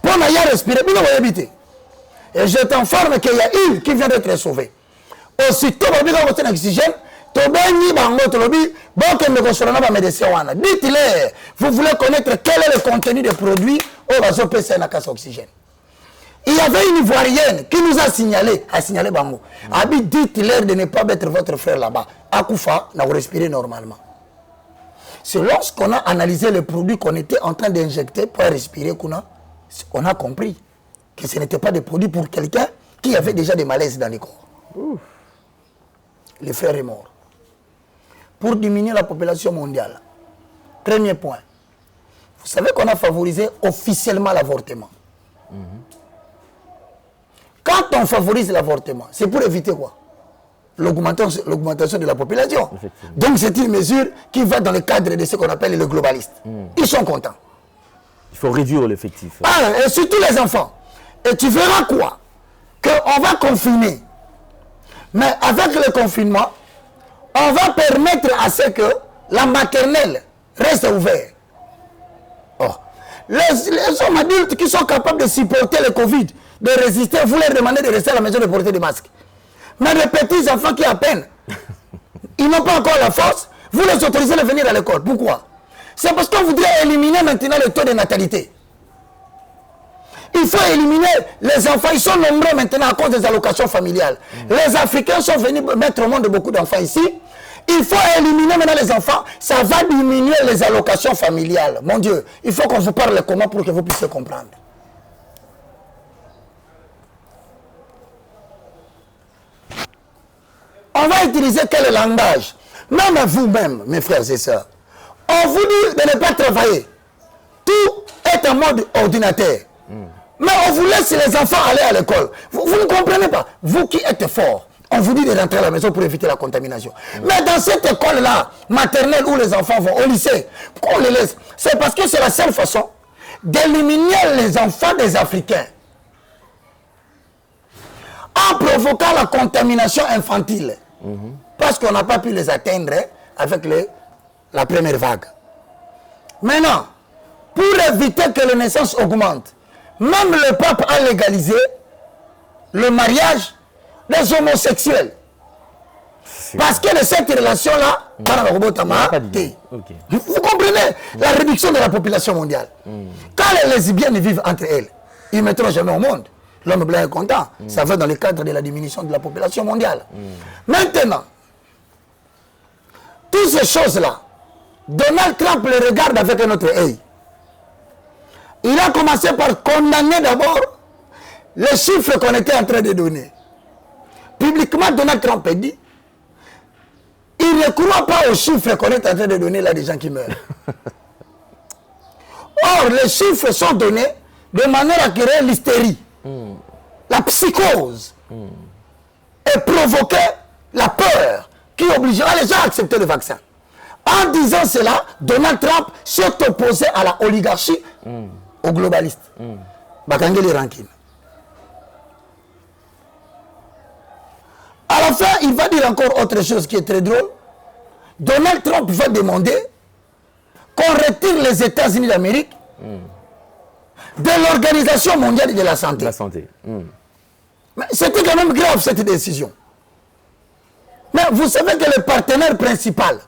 pour ne respirer, vous n'avez évité. Et je t'informe qu'il y a une qui vient d'être sauvée. Aussitôt, vous avez votre oxygène, dites-le, vous voulez connaître quel est le contenu des produits au vaso PC na casse oxygène. Il y avait une Ivoirienne qui nous a signalé Bango. Abi, dites-leur de ne pas mettre votre frère là-bas. Akoufa, n'a respiré normalement. C'est lorsqu'on a analysé les produits qu'on était en train d'injecter pour respirer qu'on a compris que ce n'était pas des produits pour quelqu'un qui avait déjà des malaises dans les corps. Le frère est mort. Pour diminuer la population mondiale, premier point, vous savez qu'on a favorisé officiellement l'avortement. Quand on favorise l'avortement, c'est pour éviter quoi? L'augmentation de la population. Donc c'est une mesure qui va dans le cadre de ce qu'on appelle les globalistes. Ils sont contents. Il faut réduire l'effectif. Et surtout les enfants. Et tu verras quoi? Qu'on va confiner. Mais avec le confinement, on va permettre à ce que la maternelle reste ouverte. Oh. Les hommes adultes qui sont capables de supporter le Covid, de résister, vous leur demandez de rester à la maison de porter des masques. Mais les petits enfants qui à peine, ils n'ont pas encore la force, vous les autorisez à venir à l'école. Pourquoi? C'est parce qu'on voudrait éliminer maintenant le taux de natalité. Il faut éliminer les enfants, ils sont nombreux maintenant à cause des allocations familiales. Les Africains sont venus mettre au monde beaucoup d'enfants ici. Il faut éliminer maintenant les enfants, ça va diminuer les allocations familiales. Mon Dieu, il faut qu'on vous parle comment pour que vous puissiez comprendre. On va utiliser quel langage? Même vous-même, mes frères et sœurs, on vous dit de ne pas travailler. Tout est en mode ordinateur. Mais on vous laisse les enfants aller à l'école. Vous ne comprenez pas. Vous qui êtes forts, on vous dit de rentrer à la maison pour éviter la contamination. Mais dans cette école-là, maternelle où les enfants vont, au lycée, pourquoi on les laisse? C'est parce que c'est la seule façon d'éliminer les enfants des Africains. En provoquant la contamination infantile. Parce qu'on n'a pas pu les atteindre avec la première vague. Maintenant, pour éviter que les naissances augmentent, même le pape a légalisé le mariage des homosexuels. Parce que de cette relation-là, vous comprenez la réduction de la population mondiale. Quand les lesbiennes vivent entre elles, ils ne mettront jamais au monde. L'homme blanc est content. Ça va dans le cadre de la diminution de la population mondiale. Maintenant, toutes ces choses-là, Donald Trump les regarde avec un autre œil. Il a commencé par condamner d'abord les chiffres qu'on était en train de donner. Publiquement, Donald Trump a dit, il ne croit pas aux chiffres qu'on est en train de donner là des gens qui meurent. Or, les chiffres sont donnés de manière à créer l'hystérie, la psychose, et provoquer la peur qui obligera les gens à accepter le vaccin. En disant cela, Donald Trump s'est opposé à la oligarchie, aux globalistes. Bakangeli Rankin. À la fin, il va dire encore autre chose qui est très drôle. Donald Trump va demander qu'on retire les États-Unis d'Amérique de l'Organisation mondiale de la santé. La santé. Mais c'était quand même grave cette décision. Mais vous savez que le partenaire principal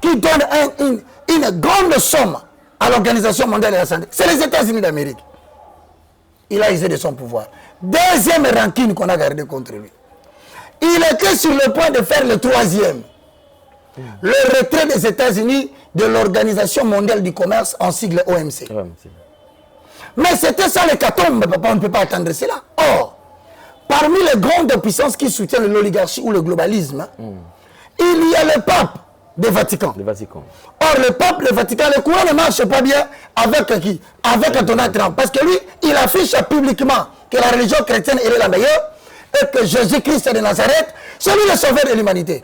qui donne une grande somme à l'Organisation mondiale de la santé, c'est les États-Unis d'Amérique. Il a usé de son pouvoir. Deuxième rancune qu'on a gardé contre lui. Il était sur le point de faire le troisième. Le retrait des États-Unis de l'Organisation mondiale du commerce en sigle OMC. Mais c'était ça l'hécatombe, papa, on ne peut pas attendre cela. Or, parmi les grandes puissances qui soutiennent l'oligarchie ou le globalisme, il y a le pape du Vatican. Or, le pape, le Vatican, le courant ne marche pas bien avec qui? Avec Donald Trump. Parce que lui, il affiche publiquement que la religion chrétienne est la meilleure et que Jésus-Christ de Nazareth, c'est lui le sauveur de l'humanité.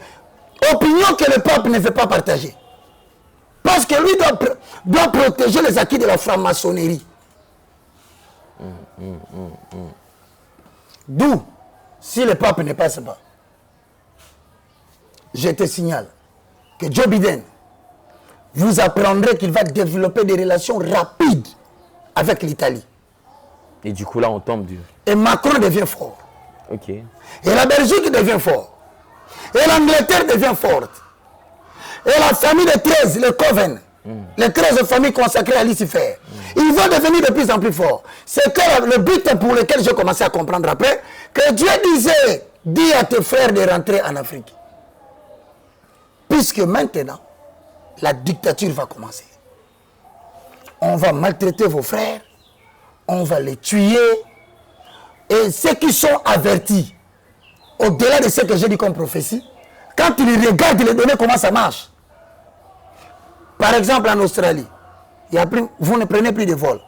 Opinion que le pape ne veut pas partager. Parce que lui doit protéger les acquis de la franc-maçonnerie. D'où, si le pape ne passe pas, je te signale que Joe Biden, vous apprendrez qu'il va développer des relations rapides avec l'Italie. Et du coup, là, on tombe du... Et Macron devient fort. Ok. Et la Belgique devient fort. Et l'Angleterre devient forte. Et la famille de 13, le Coven, les 13 familles consacrées à Lucifer, ils vont devenir de plus en plus forts. C'est le but pour lequel j'ai commencé à comprendre après que Dieu disait, dis à tes frères de rentrer en Afrique. Puisque maintenant, la dictature va commencer. On va maltraiter vos frères, on va les tuer. Et ceux qui sont avertis, au-delà de ce que j'ai dit comme prophétie, quand ils regardent les données, comment ça marche. Par exemple, en Australie, vous ne prenez plus de vols.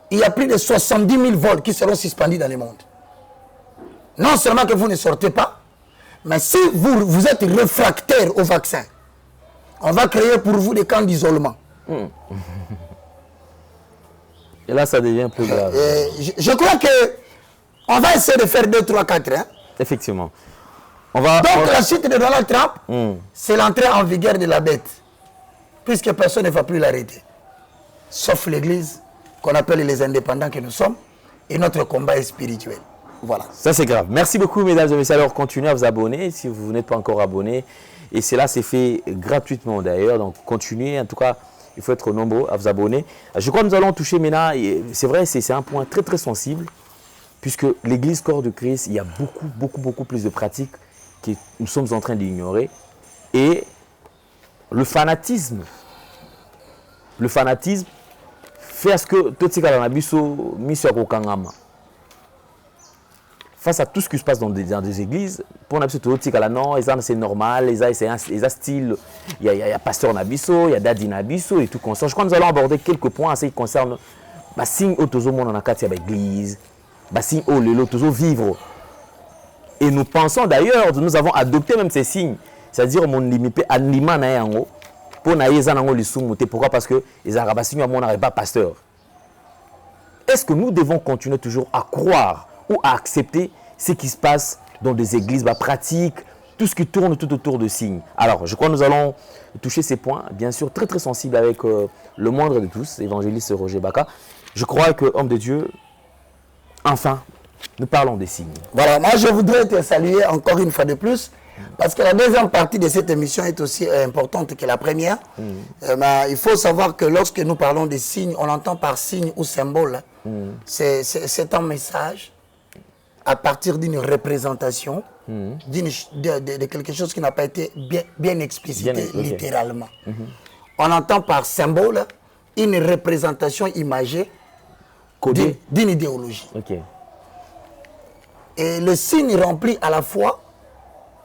Il y a plus de 70 000 vols qui seront suspendus dans le monde. Non seulement que vous ne sortez pas, mais si vous êtes réfractaire au vaccin, on va créer pour vous des camps d'isolement. Et là, ça devient plus grave. Je crois que on va essayer de faire 2, 3, 4. Hein? Effectivement. Donc la suite de Donald Trump, c'est l'entrée en vigueur de la bête. Puisque personne ne va plus l'arrêter. Sauf l'Église, qu'on appelle les indépendants que nous sommes, et notre combat est spirituel. Voilà. Ça, c'est grave. Merci beaucoup, mesdames et messieurs. Alors, continuez à vous abonner si vous n'êtes pas encore abonné. Et cela, c'est fait gratuitement d'ailleurs. Donc, continuez. En tout cas, il faut être nombreux à vous abonner. Je crois que nous allons toucher maintenant. C'est vrai, c'est un point très, très sensible. Puisque l'Église corps de Christ, il y a beaucoup plus de pratiques que nous sommes en train d'ignorer. Et le fanatisme fait à ce que tout ce face à tout ce qui se passe dans des églises, pour nous, c'est normal, il y a style, il y a pasteur Nabiso, il y a Dadi Nabiso et tout consort. Je crois que nous allons aborder quelques points en ce qui concerne le signe autozo mon en l'église, le signe au lelo vivre. Et nous pensons d'ailleurs, nous avons adopté même ces signes, c'est-à-dire mon limité anima na yango pour na yezanango lisumuté. Pourquoi? Parce que les arabasignons à mon n'arrive pas pasteur. Est-ce que nous devons continuer toujours à croire ou à accepter ce qui se passe dans des églises pratiques, tout ce qui tourne tout autour de signes? Alors, je crois que nous allons toucher ces points, bien sûr, très très sensibles avec le moindre de tous, évangéliste Roger Baka. Je crois que, homme de Dieu, enfin, nous parlons des signes. Voilà, moi je voudrais te saluer encore une fois de plus, parce que la deuxième partie de cette émission est aussi importante que la première. Mais il faut savoir que lorsque nous parlons des signes, on entend par signe ou symbole. C'est un message à partir d'une représentation, de quelque chose qui n'a pas été bien explicité littéralement. On entend par symbole une représentation imagée d'une idéologie. Et le signe remplit à la fois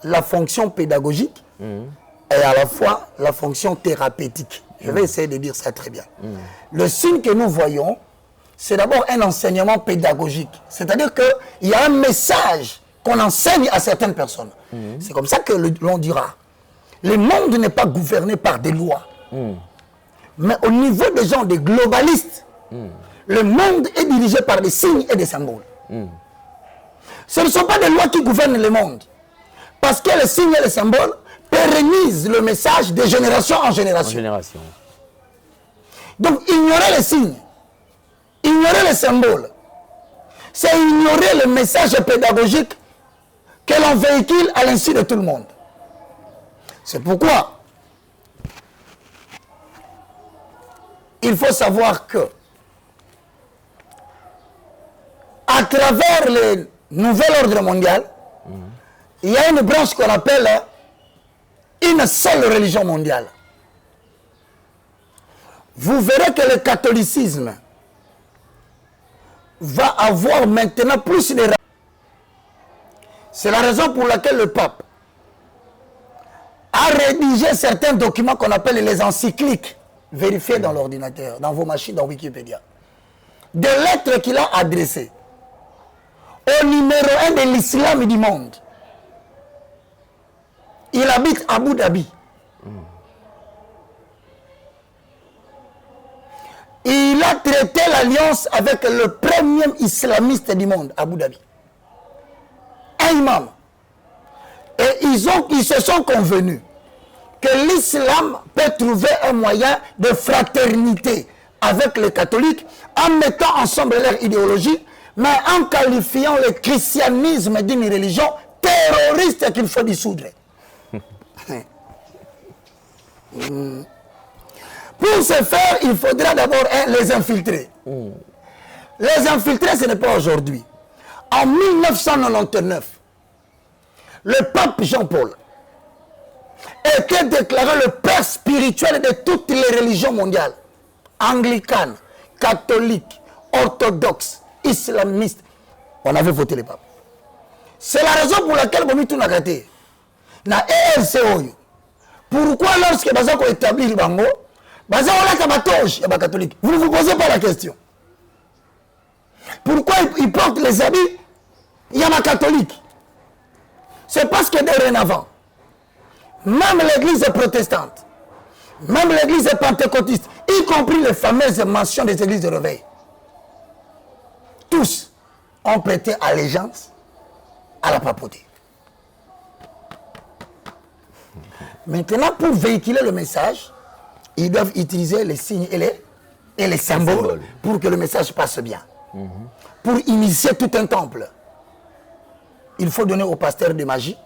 la fonction pédagogique et à la fois la fonction thérapeutique. Je vais essayer de dire ça très bien. Le signe que nous voyons, c'est d'abord un enseignement pédagogique. C'est-à-dire qu'il y a un message qu'on enseigne à certaines personnes. C'est comme ça que l'on dira. Le monde n'est pas gouverné par des lois. Mais au niveau des gens, des globalistes, le monde est dirigé par des signes et des symboles. Ce ne sont pas des lois qui gouvernent le monde. Parce que les signes et les symboles pérennisent le message de génération en génération. Donc, ignorer les signes, ignorer les symboles, c'est ignorer le message pédagogique que l'on véhicule à l'insu de tout le monde. C'est pourquoi il faut savoir que à travers le nouvel ordre mondial, il y a une branche qu'on appelle une seule religion mondiale. Vous verrez que le catholicisme va avoir maintenant plus de... C'est la raison pour laquelle le pape a rédigé certains documents qu'on appelle les encycliques, vérifiés dans l'ordinateur, dans vos machines, dans Wikipédia. Des lettres qu'il a adressées au numéro 1 de l'islam du monde. Il habite à Abu Dhabi. Il a traité l'alliance avec le premier islamiste du monde, Abu Dhabi. Un imam. Et ils se sont convenus que l'islam peut trouver un moyen de fraternité avec les catholiques en mettant ensemble leur idéologie, mais en qualifiant le christianisme d'une religion terroriste qu'il faut dissoudre. Pour ce faire, il faudra d'abord les infiltrer. Les infiltrer, ce n'est pas aujourd'hui. En 1999, le pape Jean-Paul était déclaré le père spirituel de toutes les religions mondiales. Anglicanes, catholiques, orthodoxes, islamistes. On avait voté les papes. C'est la raison pour laquelle Bomitou Nagate, na ELCO, pourquoi lorsque Bazako établit le Bango, Bazako la tabatoge, il y a catholique. Vous ne vous posez pas la question. Pourquoi ils portent les habits, il y a ma catholique. C'est parce que dorénavant, même l'église protestante, même l'église pentecôtiste, y compris les fameuses mentions des églises de réveil, tous ont prêté allégeance à la papauté. Maintenant, pour véhiculer le message, ils doivent utiliser les signes et les symboles pour que le message passe bien. Pour initier tout un temple, il faut donner aux pasteurs de magie,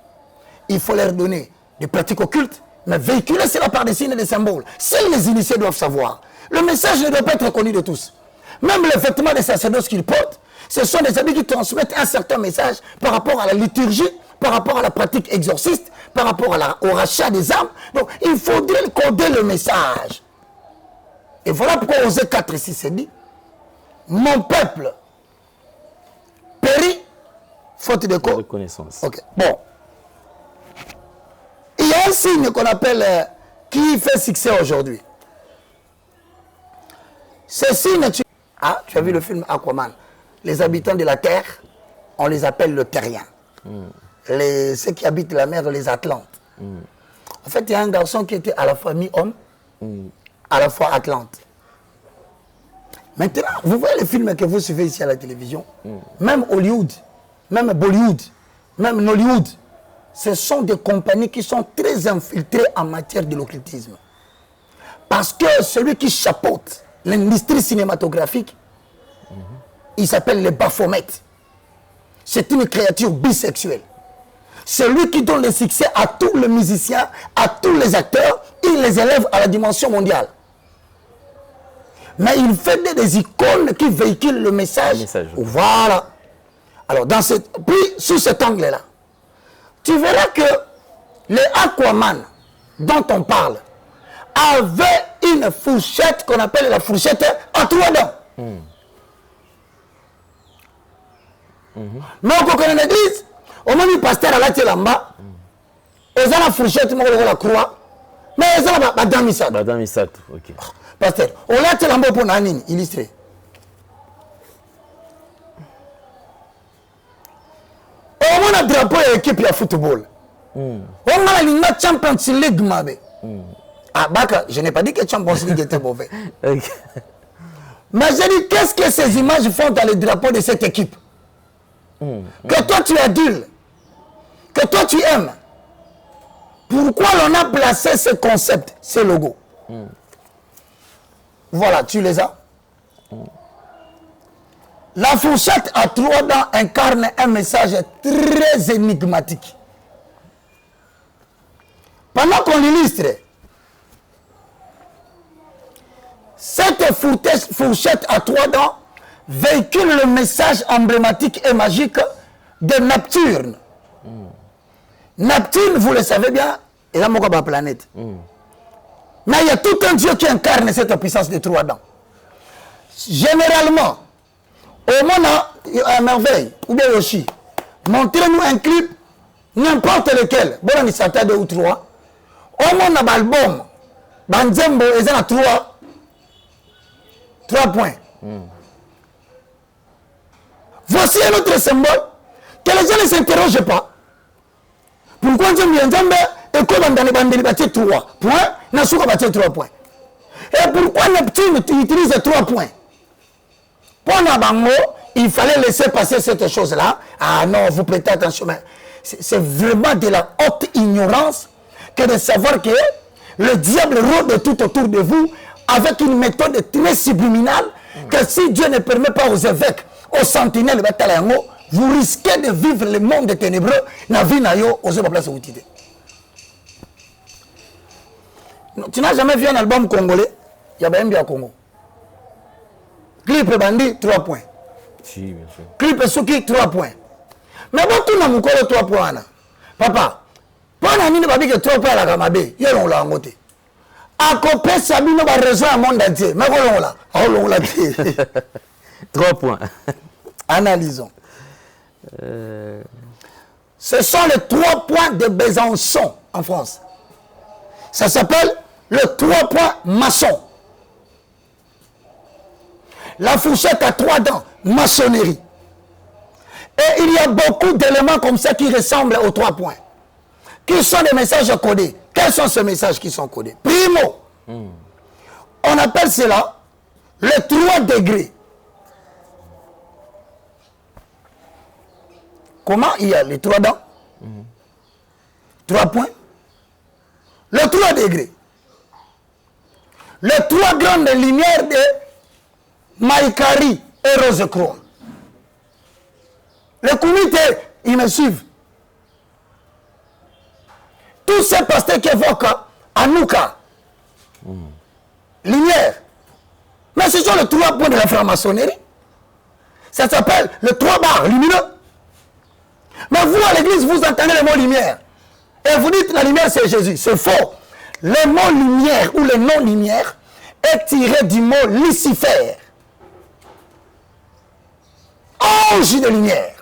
il faut leur donner des pratiques occultes, mais véhiculer cela par des signes et des symboles. Seuls les initiés doivent savoir. Le message ne doit pas être connu de tous. Même les vêtements des sacerdotes qu'ils portent, ce sont des habits qui transmettent un certain message par rapport à la liturgie, par rapport à la pratique exorciste, par rapport au rachat des âmes. Donc, il faudrait coder le message. Et voilà pourquoi Osée 4 ici c'est dit, mon peuple périt faute de connaissance. Ok, bon. Il y a un signe qu'on appelle, qui fait succès aujourd'hui. Ce signe, tu as vu le film Aquaman. Les habitants de la Terre, on les appelle le terrien. Ceux qui habitent la mer, les Atlantes. En fait, il y a un garçon qui était à la fois mi-homme, à la fois Atlante. Maintenant, vous voyez les films que vous suivez ici à la télévision, même Hollywood, même Bollywood, même Nollywood, ce sont des compagnies qui sont très infiltrées en matière de l'occultisme. Parce que celui qui chapeaute l'industrie cinématographique, il s'appelle le Baphomet. C'est une créature bisexuelle. C'est lui qui donne le succès à tous les musiciens, à tous les acteurs, il les élève à la dimension mondiale. Mais il fait des icônes qui véhiculent le message. Voilà. Alors, puis, sous cet angle-là, tu verras que le Aquaman dont on parle avait une fourchette qu'on appelle la fourchette à 3 dents. Mais on connaît l'église, au moment où le pasteur a la lamba, ils ont la fourchette, ils ont la croix, mais ils ont la dame Missatou. Madame Missatou, ok. Pasteur, on a lamba pour Nanine, illustré. On a un drapeau et équipe de football. On a une Champions League. Ah, Baka, je n'ai pas dit que Champions League était mauvais. Mais j'ai dit, qu'est-ce que ces images font dans le drapeau de cette équipe? que toi tu adules, que toi tu aimes, pourquoi l'on a placé ce concept, ce logo? Voilà, tu les as. La fourchette à 3 dents incarne un message très énigmatique. Pendant qu'on l'illustre, cette fourchette à 3 dents véhicule le message emblématique et magique de Neptune. Neptune, vous le savez bien, est la planète. Mais il y a tout un dieu qui incarne cette puissance de 3 dents. Généralement, au monde à merveille, ou bien Yoshi, montrez-nous un clip, n'importe lequel, bon, on est 2 ou 3. Au monde à l'album, Banzembo, ils ont 3 points. Voici un autre symbole que les gens ne s'interrogent pas. Pourquoi Nzembe et comment dans les bandes bâtir 3 points, Nasuka bâtir 3 points. Et pourquoi Neptune utilise 3 points? Pour Nabango, il fallait laisser passer cette chose-là. Ah non, vous prêtez attention, mais c'est vraiment de la haute ignorance que de savoir que le diable rôde tout autour de vous avec une méthode très subliminale que si Dieu ne permet pas aux évêques, aux sentinelles, vous risquez de vivre le monde ténébreux dans la vie aux autres places où tu es. Tu n'as jamais vu un album congolais? Il y a bien Congo. Clip Bandi, 3 points. Si, bien sûr. Clip Suki, 3 points. Mais bon, tout le monde a 3 points. Papa, pendant que tu as 3 points à la Gamabé, il y a un côté. À côté, Sabino va rejoindre le monde entier. Mais on l'a dit. 3 points. Analysons. Ce sont les 3 points de Besançon en France. Ça s'appelle le 3 points maçon. La fourchette à 3 dents, maçonnerie. Et il y a beaucoup d'éléments comme ça qui ressemblent aux 3 points. Qui sont des messages codés. Quels sont ces messages qui sont codés? Primo, on appelle cela le 3 degrés. Comment il y a les 3 dents? 3 points. Le 3 degrés. Les 3 grandes lumières de Maïkari et Rose-Croix. Le comité, ils me suivent. Tous ces pasteurs qui évoquent Anouka, lumière. Mais ce sont les 3 points de la franc-maçonnerie. Ça s'appelle le 3 barres lumineux. Mais vous, à l'église, vous entendez le mot lumière. Et vous dites la lumière, c'est Jésus. C'est faux. Le mot lumière ou le nom lumière est tiré du mot Lucifer. Ange de lumière.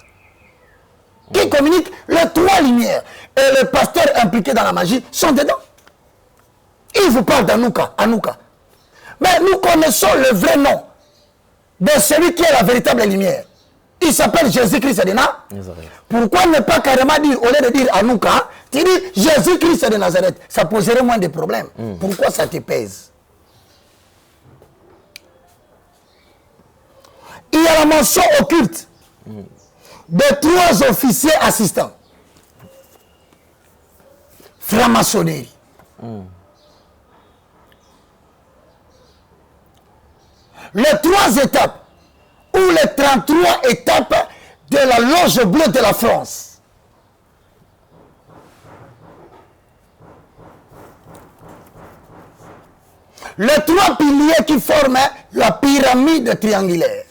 Qui communique les 3 lumières. Et les pasteurs impliqués dans la magie sont dedans. Ils vous parlent d'Anouka. Mais nous connaissons le vrai nom de celui qui est la véritable lumière. Il s'appelle Jésus-Christ de Nazareth. Pourquoi ne pas carrément dire, au lieu de dire Anouka, tu dis Jésus-Christ de Nazareth? Ça poserait moins de problèmes. Pourquoi ça te pèse? Il y a la mention occulte de 3 officiers assistants. Franc-maçonnerie. Les 3 étapes ou les 33 étapes de la loge bleue de la France. Les 3 piliers qui forment la pyramide triangulaire.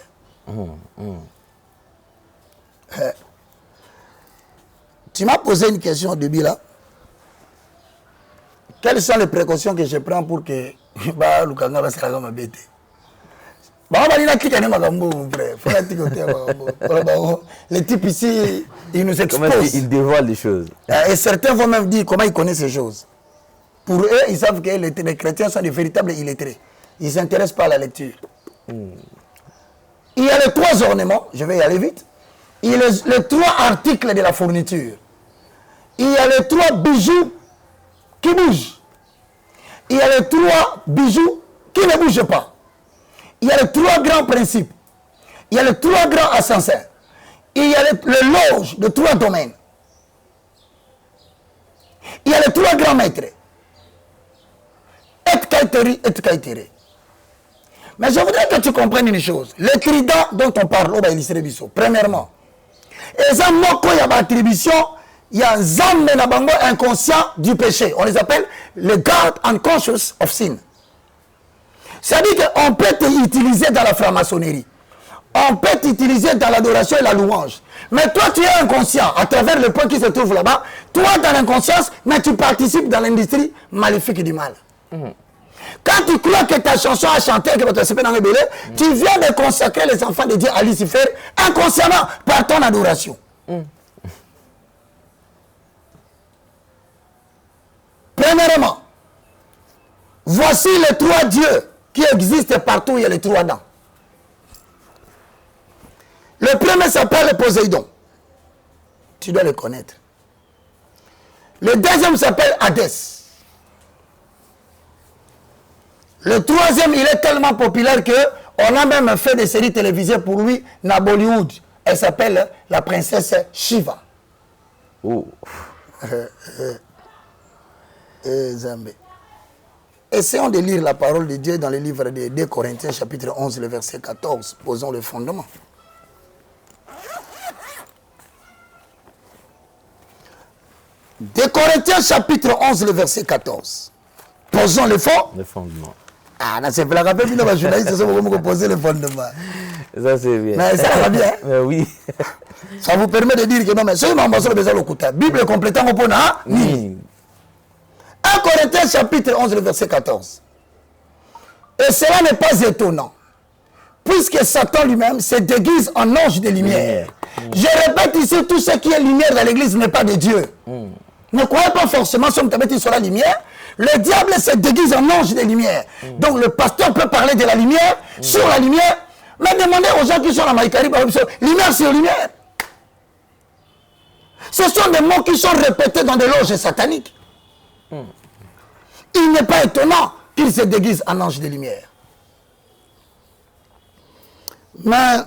Tu m'as posé une question au début là. Quelles sont les précautions que je prends pour que Lukanga va se faire ma bête? Les types ici, ils nous exposent. Comment ils dévoilent les choses? Et certains vont même dire comment ils connaissent ces choses. Pour eux, ils savent que les chrétiens sont des véritables illettrés. Ils ne s'intéressent pas à la lecture. Il y a les 3 ornements, je vais y aller vite. Il y a les 3 articles de la fourniture. Il y a les 3 bijoux qui bougent. Il y a les 3 bijoux qui ne bougent pas. Il y a les 3 grands principes. Il y a les 3 grands ascenseurs. il y a le loge de 3 domaines. Il y a les 3 grands maîtres. Et Kaiteri. Mais je voudrais que tu comprennes une chose. Le trident dont on parle, on va illustrer Bissot. Premièrement, et ça, il y a attribution, il y a un inconscient du péché. On les appelle le God unconscious of sin. C'est-à-dire qu'on peut t'utiliser dans la franc-maçonnerie. On peut t'utiliser dans l'adoration et la louange. Mais toi, tu es inconscient à travers le point qui se trouve là-bas. Toi, dans l'inconscience, mais tu participes dans l'industrie maléfique du mal. Quand tu crois que ta chanson a chanté, tu viens de consacrer les enfants de Dieu à Lucifer inconsciemment par ton adoration. Premièrement, voici les 3 dieux qui existent partout où il y a les 3 dents. Le premier s'appelle Poséidon. Tu dois le connaître. Le deuxième s'appelle Hadès. Le troisième, il est tellement populaire qu'on a même fait des séries télévisées pour lui dans Bollywood. Elle s'appelle la princesse Shiva. Oh. Zambé. Essayons de lire la parole de Dieu dans le livre de 2 Corinthiens, chapitre 11, le verset 14. Posons le fondement. De Corinthiens, chapitre 11, le verset 14. Posons le fond. Le fondement. Ah, c'est la rappel, puis les journalistes sont poser le fondement. Ça, c'est bien. Mais ça va bien. Mais oui. Ça vous permet de dire que non, mais c'est une besoin de l'écouter. Bible complétant au point A. 1 Corinthiens, chapitre 11, le verset 14. Et cela n'est pas étonnant, puisque Satan lui-même se déguise en ange de lumière. Je répète ici, tout ce qui est lumière dans l'église n'est pas de Dieu. Ne croyez pas forcément sur la lumière. Le diable se déguise en ange de lumière. Donc le pasteur peut parler de la lumière, sur la lumière, mais demandez aux gens qui sont dans Maïkari, lumière sur lumière. Ce sont des mots qui sont répétés dans des loges sataniques. Il n'est pas étonnant qu'il se déguise en ange de lumière. Mais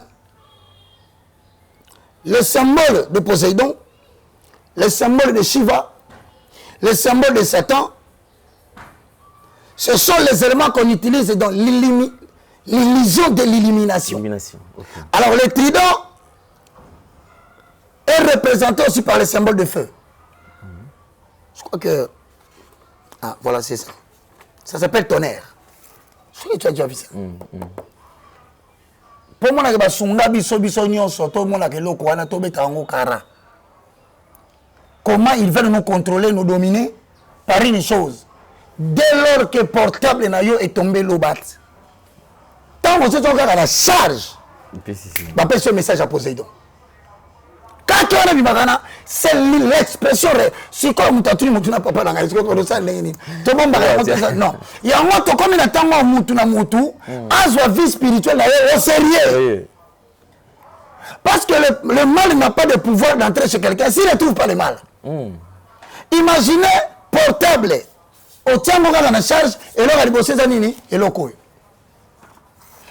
le symbole de Poséidon, le symbole de Shiva, le symbole de Satan, ce sont les éléments qu'on utilise dans l'illusion de l'illumination. Okay. Alors le trident est représenté aussi par le symbole de feu. Je crois que... Ah, voilà, c'est ça. Ça s'appelle tonnerre. Je crois que tu as déjà vu ça. Pour moi, je comment ils veulent nous contrôler, nous dominer par une chose. Dès lors que portable est tombé l'obat, tant que vous êtes encore à la charge, je ce message à Poséidon. Quand on a vu Magana, c'est l'expression. Si comme tu as tout le monde n'a pas parlé, est-ce que tu as ça non. Il y a un autre comme il attend un moutou na moutou, un soit vie spirituelle au sérieux. Parce que le mal n'a pas de pouvoir d'entrer chez quelqu'un s'il ne trouve pas le mal. Imaginez portable. Au tient dans la charge et là il bosse zanini et loko.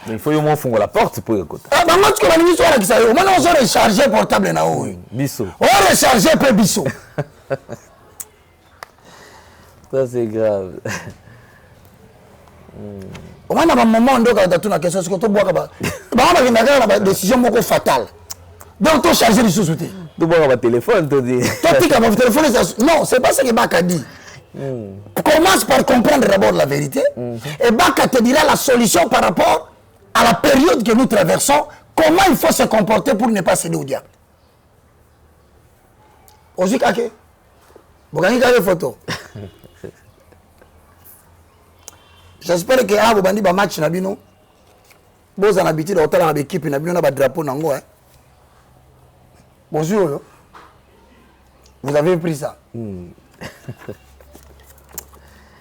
Il faut au moins ouvrir la porte pour écouter. Ah bah moi tu connais l'histoire qui ça. Moi on s'est rechargé portable na haut. Bissot. On rechargé peu Bissot. Ça c'est grave. Au moins dans un moment on doit tout na question ce que tu bois ba. Ba on va la décision moko fatale. Donc tu charger les sous-soutés. Tu bois votre téléphone tu dis. Toi tu as votre téléphone non, c'est pas ce que Baka dit. Commence par comprendre d'abord la vérité et Baka te dira la solution par rapport à la période que nous traversons, comment il faut se comporter pour ne pas céder au diable. Ozi kake, bogani kake photo. J'espère que vous bandi ba match na bino. Vous en habitude au talent avec équipe na bino na ba drapeau nango hein. Bonjour. Vous avez pris ça.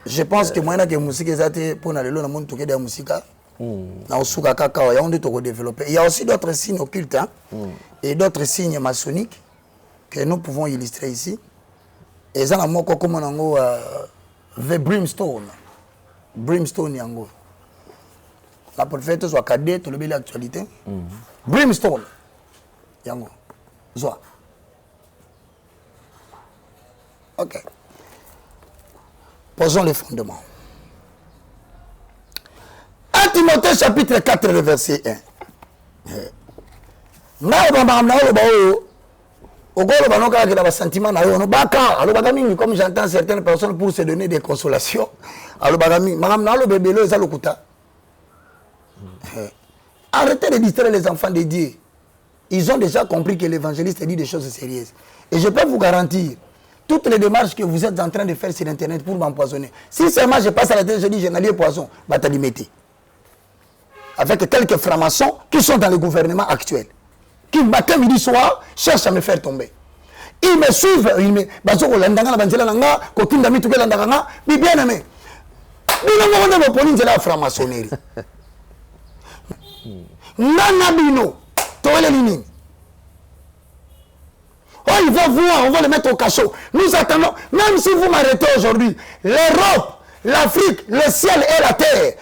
Je pense que moi, que musique est pour aller dans monde toqué de musique. Na osuka kaka ya on doit développer. Il y a aussi d'autres signes occultes hein, et d'autres signes maçonniques que nous pouvons illustrer ici. Et ça, on a comme on a the brimstone. Brimstone yango. La prophète soit cadet, tout le bel actualité. Brimstone yango. Zoa. Ok. Posons les fondements. 1 Timothée chapitre 4, le verset 1. Comme j'entends certaines personnes pour se donner des consolations, arrêtez de distraire les enfants de Dieu. Ils ont déjà compris que l'évangéliste dit des choses sérieuses. Et je peux vous garantir, toutes les démarches que vous êtes en train de faire sur Internet pour m'empoisonner, si seulement je passe à la télé, je dis journalier poison, Batalimete. Avec quelques francs-maçons qui sont dans le gouvernement actuel, qui matin, midi, soir, cherchent à me faire tomber. Ils me suivent, ils me... bien aimé. Franc-maçonnerie. Nanabino, Toelelini. Oh, il va voir, on va le mettre au cachot. Nous attendons, même si vous m'arrêtez aujourd'hui, l'Europe, l'Afrique, le ciel et la terre,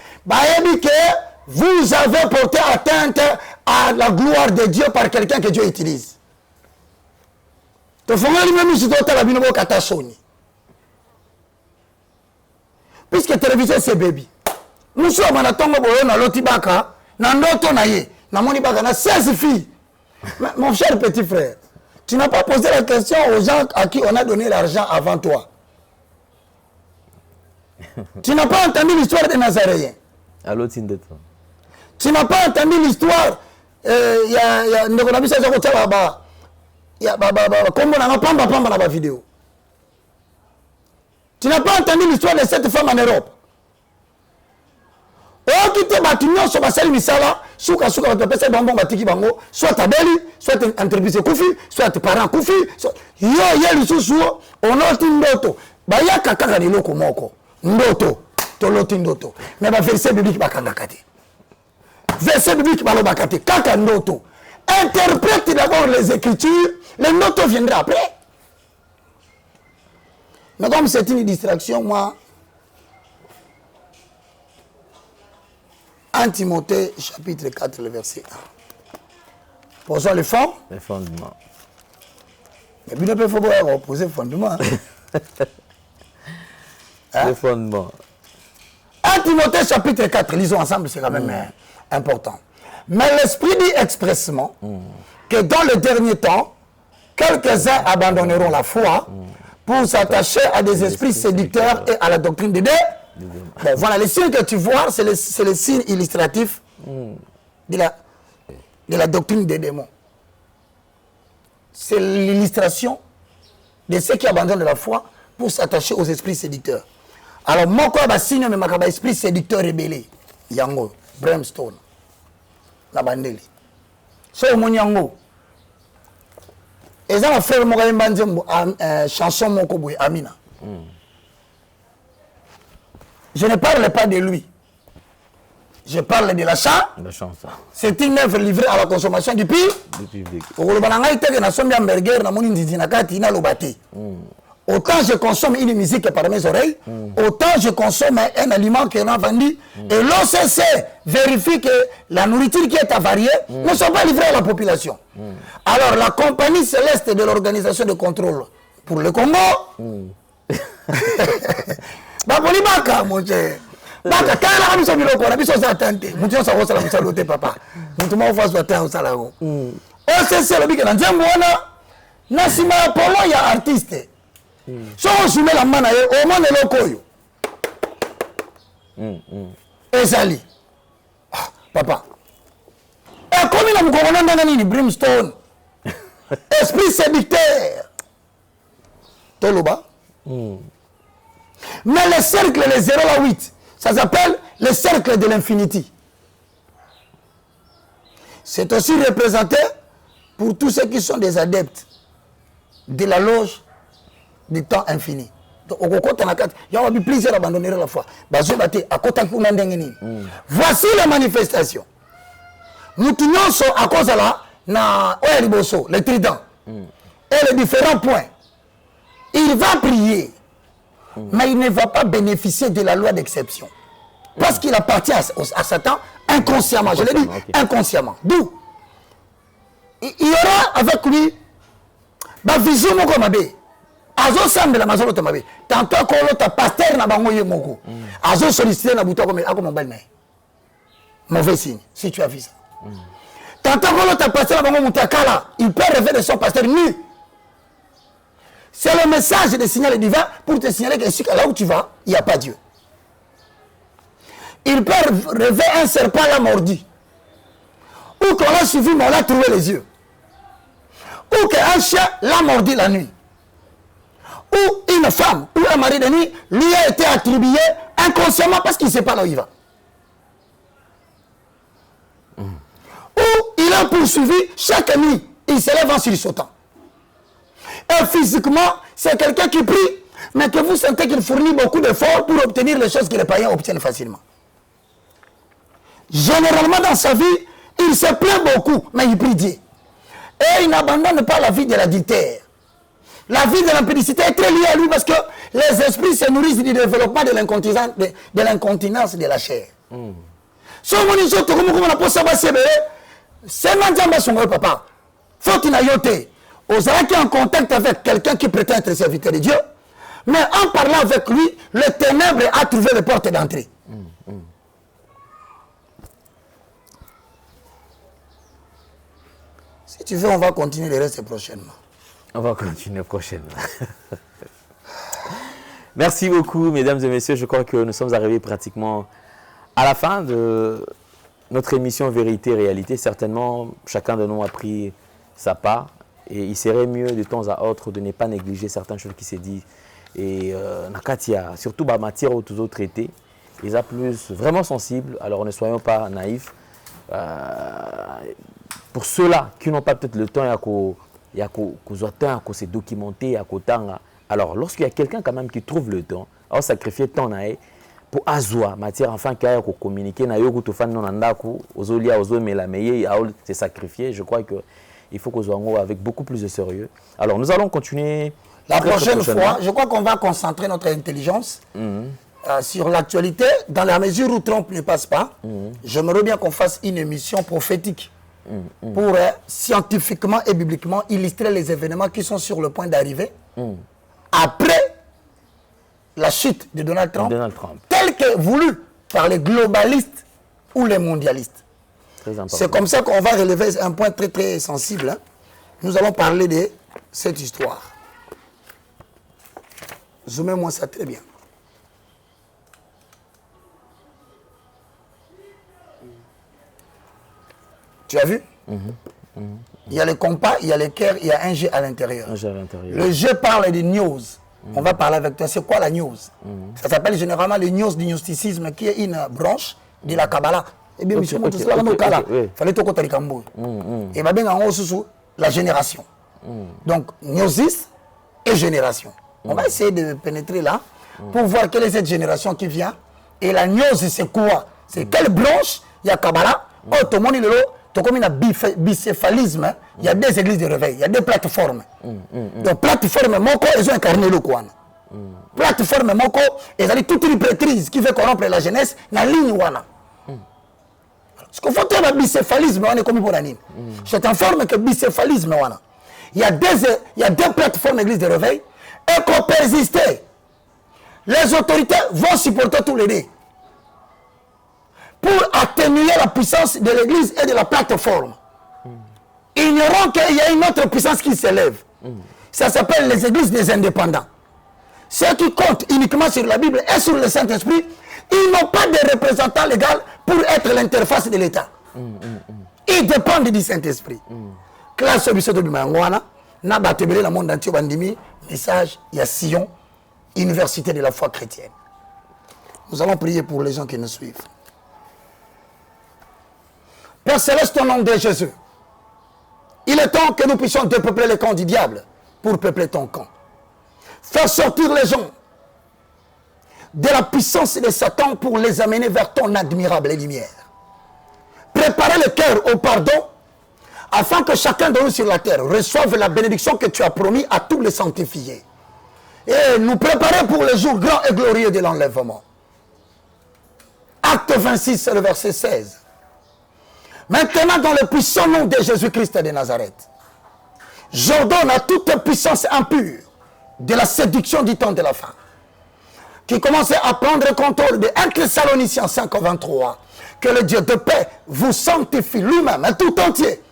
vous avez porté atteinte à la gloire de Dieu par quelqu'un que Dieu utilise. Puisque télévision c'est baby. Nous sommes en attendant na lotibaka, na ndoto na ye, na monibaka na 16 filles. Mon cher petit frère, tu n'as pas posé la question aux gens à qui on a donné l'argent avant toi. Tu n'as pas entendu l'histoire des Nazaréens. Tu n'as pas entendu l'histoire. Il y a une vidéo. Tu n'as pas entendu l'histoire de cette femme en Europe. Soit ta belle, soit une entreprise koufi, soit tes parents koufi, on a ndoto. Baya kaka ni loko moko. Ndoto, toloti ndoto. Mais ba verset biblique bakanga kati. Verset biblique baloba kati kaka ndoto. Interprète d'abord les écritures, les ndoto viendra après. Mais comme c'est une distraction, moi, 1 Timothée, chapitre 4, le verset 1. Posons le fond. Les fondements. Mais puis, il faut reposer le fondement. Les fondements. 1 Timothée, chapitre 4, lisons ensemble, c'est quand même important. Mais l'Esprit dit expressement que dans le dernier temps, quelques-uns abandonneront la foi pour s'attacher à des esprits séducteurs et à la doctrine des deux. Bon, voilà, les signes que tu vois, c'est le signe illustratif de la doctrine des démons. C'est l'illustration de ceux qui abandonnent la foi pour s'attacher aux esprits séducteurs. Alors, moi, quoi, je signe, mais je esprit séducteur rébellé. Yango, brimstone, la bandeli. C'est mon yango. Et ça, ma frère, moi, chanson, mon koboui, Amina. Je ne parle pas de lui. Je parle de l'achat. C'est une œuvre livrée à la consommation du public. Autant je consomme une musique par mes oreilles, autant je consomme un aliment qu'on a vendu. Et l'OCC vérifie que la nourriture qui est avariée ne soit pas livrée à la population. Alors la compagnie céleste de l'organisation de contrôle pour le Congo, Babolibaka, mon cher. Baka, quand la mission de l'Ocon, la mission s'attendait. Mon Dieu, ça va, ça va, ça va, papa. Mon Dieu, on va se battre au salaire. OCC, le bique, dans un mois, Nassima Apollo, il y a artiste. Si on soumet la main, au moins le loco. Et Sali. Papa. Et comme il a mon commandant dans la brimstone. Esprit séducteur. Toloba. Mais le cercle, les 0 à 8, ça s'appelle le cercle de l'infinity. C'est aussi représenté pour tous ceux qui sont des adeptes de la loge du temps infini. Donc, au côté il y a plusieurs abandonner la foi. Voici la manifestation. Nous tous à cause de là, le trident et les différents points. Il va prier. Mais il ne va pas bénéficier de la loi d'exception. Parce qu'il appartient à Satan inconsciemment. Je l'ai dit, inconsciemment. D'où il y aura avec lui ba vision moko mabe azo sambela mazolo to mabe tantôt ko l'autre pasteur na bango ye moko azo solliciter na buto ako mobile na mauvais signe si tu as vu ça tantôt ko l'autre pasteur na bango mutakala il peut rêver de son pasteur nu. C'est le message de signal divin pour te signaler que là où tu vas il n'y a pas Dieu. Il peut rêver un serpent l'a mordu ou qu'on l'a suivi mais on l'a trouvé les yeux. Ou qu'un chien l'a mordu la nuit. Ou une femme, ou un mari de nuit, lui a été attribué inconsciemment parce qu'il ne sait pas là où il va. Ou il a poursuivi chaque nuit, il se lève en sursautant. Et physiquement, c'est quelqu'un qui prie, mais que vous sentez qu'il fournit beaucoup d'efforts pour obtenir les choses que les païens obtiennent facilement. Généralement dans sa vie, il se plaint beaucoup, mais il prie Dieu. Et il n'abandonne pas la vie de l'adultère. La vie de l'impudicité est très liée à lui parce que les esprits se nourrissent du développement de l'incontinence de la chair. Si on dit que c'est un papa. Faut qu'il aille aux qui en contact avec quelqu'un qui prétend être serviteur de Dieu, mais en parlant avec lui, le ténèbre a trouvé les portes d'entrée. Si tu veux, on va continuer le reste prochainement. On va continuer prochainement. Merci beaucoup, mesdames et messieurs. Je crois que nous sommes arrivés pratiquement à la fin de notre émission Vérité et Réalité. Certainement, chacun de nous a pris sa part. Et il serait mieux de temps à autre de ne pas négliger certaines choses qui se disent. Et Nakatia, surtout en matière où tous autres traités, ils sont plus vraiment sensibles. Alors ne soyons pas naïfs. Pour ceux-là qui n'ont pas peut-être le temps, il y a qu'au se documenter, à temps. Alors, lorsqu'il y a quelqu'un quand même qui trouve le temps, à sacrifier temps pour azwa matière enfin qui a communiquer na yo to fan non andako ozolia ozomela meye à se sacrifier. Je crois que il faut qu'on soit avec beaucoup plus de sérieux. Alors, nous allons continuer la prochaine fois. Je crois qu'on va concentrer notre intelligence sur l'actualité dans la mesure où Trump ne passe pas. J'aimerais bien qu'on fasse une émission prophétique pour scientifiquement et bibliquement illustrer les événements qui sont sur le point d'arriver après la chute de Donald Trump, tel que voulu par les globalistes ou les mondialistes. C'est comme ça qu'on va relever un point très très sensible. Hein. Nous allons parler de cette histoire. Zoomez-moi ça très bien. Tu as vu? Il y a le compas, il y a l'équerre, il y a un G à l'intérieur. Le G parle de news. On va parler avec toi. C'est quoi la news? Ça s'appelle généralement le news du gnosticisme, qui est une branche de la Kabbalah. Eh bien, monsieur, il fallait tout côté Cambo. Et bien, en haut, la génération. Donc, gnosis et génération. On va essayer de pénétrer là pour voir quelle est cette génération qui vient. Et la news, c'est quoi? C'est quelle branche? Il y a Kabbalah. Oh, tout le monde est là. Comme il y a bicéphalisme, il y a deux églises de réveil, il y a deux plateformes. Donc, plateforme, Moko, ils ont incarné le Kouan. Plateforme, Moko, ils ont toute une prêtrise qui veut corrompre la jeunesse dans la ligne Wana. Ce qu'il faut faire, le bicéphalisme, on est comme pour l'anime. Je t'informe que le bicéphalisme, il y a deux plateformes d'églises de réveil et qu'on persiste. Les autorités vont supporter tous les deux. Pour atténuer la puissance de l'église et de la plateforme. Ignorant qu'il y a une autre puissance qui s'élève. Ça s'appelle les églises des indépendants. Ceux qui comptent uniquement sur la Bible et sur le Saint-Esprit, ils n'ont pas de représentant légal pour être l'interface de l'État. Ils dépendent du Saint-Esprit. Classe de Bimangwana, Nabatebele, le monde entier, Bandimi, message, il y a Sion, Université de la foi chrétienne. Nous allons prier pour les gens qui nous suivent. Père Céleste, au nom de Jésus, il est temps que nous puissions dépeupler les camps du diable pour peupler ton camp. Faire sortir les gens de la puissance de Satan pour les amener vers ton admirable lumière. Préparer le cœur au pardon afin que chacun de nous sur la terre reçoive la bénédiction que tu as promis à tous les sanctifiés. Et nous préparer pour le jour grand et glorieux de l'enlèvement. Acte 26, le verset 16. Maintenant, dans le puissant nom de Jésus-Christ de Nazareth, j'ordonne à toute puissance impure de la séduction du temps de la fin, qui commençait à prendre le contrôle de 1 Thessaloniciens 5:23, que le Dieu de paix vous sanctifie lui-même, tout entier.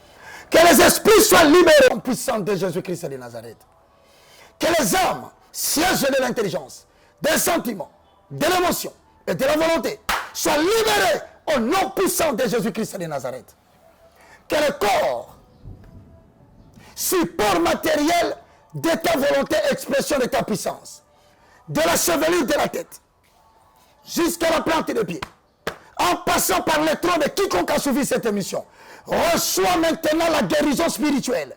Que les esprits soient libérés en puissance de Jésus-Christ de Nazareth. Que les âmes, sièges de l'intelligence, des sentiments, de l'émotion et de la volonté soient libérés au nom puissant de Jésus-Christ de Nazareth. Que le corps, support matériel de ta volonté, expression de ta puissance, de la chevelure de la tête jusqu'à la plante des pieds, en passant par le tronc de quiconque a suivi cette émission, reçois maintenant la guérison spirituelle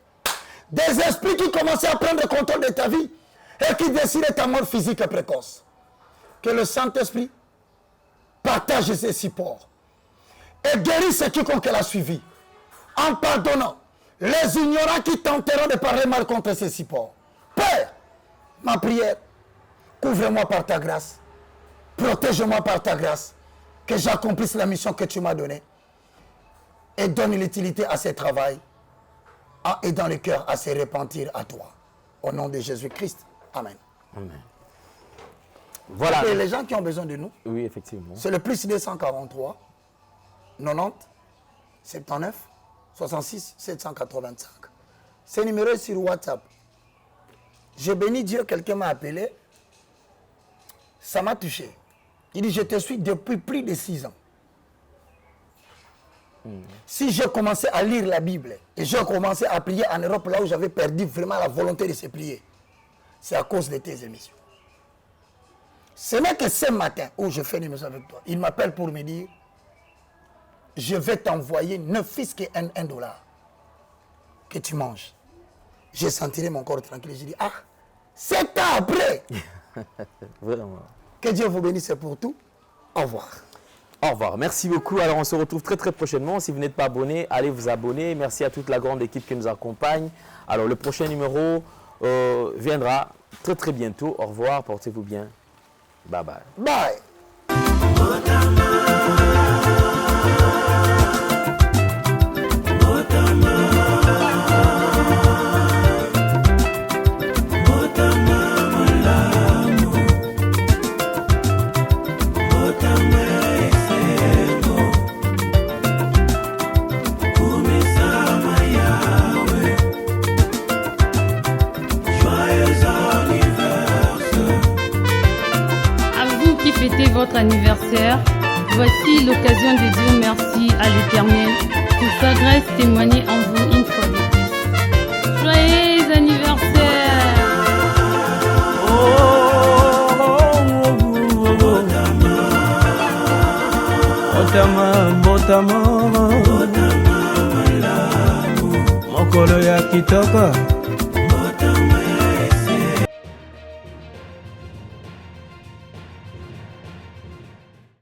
des esprits qui commençaient à prendre le contrôle de ta vie et qui décidaient ta mort physique précoce. Que le Saint-Esprit partage ses supports et guérisse quiconque l'a suivi en pardonnant les ignorants qui tenteront de parler mal contre ces supports. Père, ma prière, couvre-moi par ta grâce, protège-moi par ta grâce, que j'accomplisse la mission que tu m'as donnée et donne l'utilité à ce travail et dans le cœur à se repentir à toi. Au nom de Jésus-Christ. Amen. Amen. Voilà. Et les gens qui ont besoin de nous, oui, effectivement. c'est le plus 243 90 79 66 785. Ce numéro est sur WhatsApp. J'ai béni Dieu, quelqu'un m'a appelé. Ça m'a touché. Il dit, je te suis depuis plus de 6 ans. Si j'ai commencé à lire la Bible et j'ai commencé à prier en Europe, là où j'avais perdu vraiment la volonté de se prier, c'est à cause de tes émissions. Ce n'est que ce matin où je fais une émission avec toi, il m'appelle pour me dire, je vais t'envoyer 9 fils que $1 que tu manges. J'ai senti mon corps tranquille. J'ai dit, ah, 7 ans après. Vraiment. Que Dieu vous bénisse pour tout. Au revoir. Au revoir. Merci beaucoup. Alors, on se retrouve très, très prochainement. Si vous n'êtes pas abonné, allez vous abonner. Merci à toute la grande équipe qui nous accompagne. Alors, le prochain numéro viendra très, très bientôt. Au revoir. Portez-vous bien. Bye bye. Bye. Fêtez votre anniversaire, voici l'occasion de dire merci à l'Éternel pour sa grâce témoignée en vous une fois de plus. Joyeux anniversaire! Mokolo ya kitoko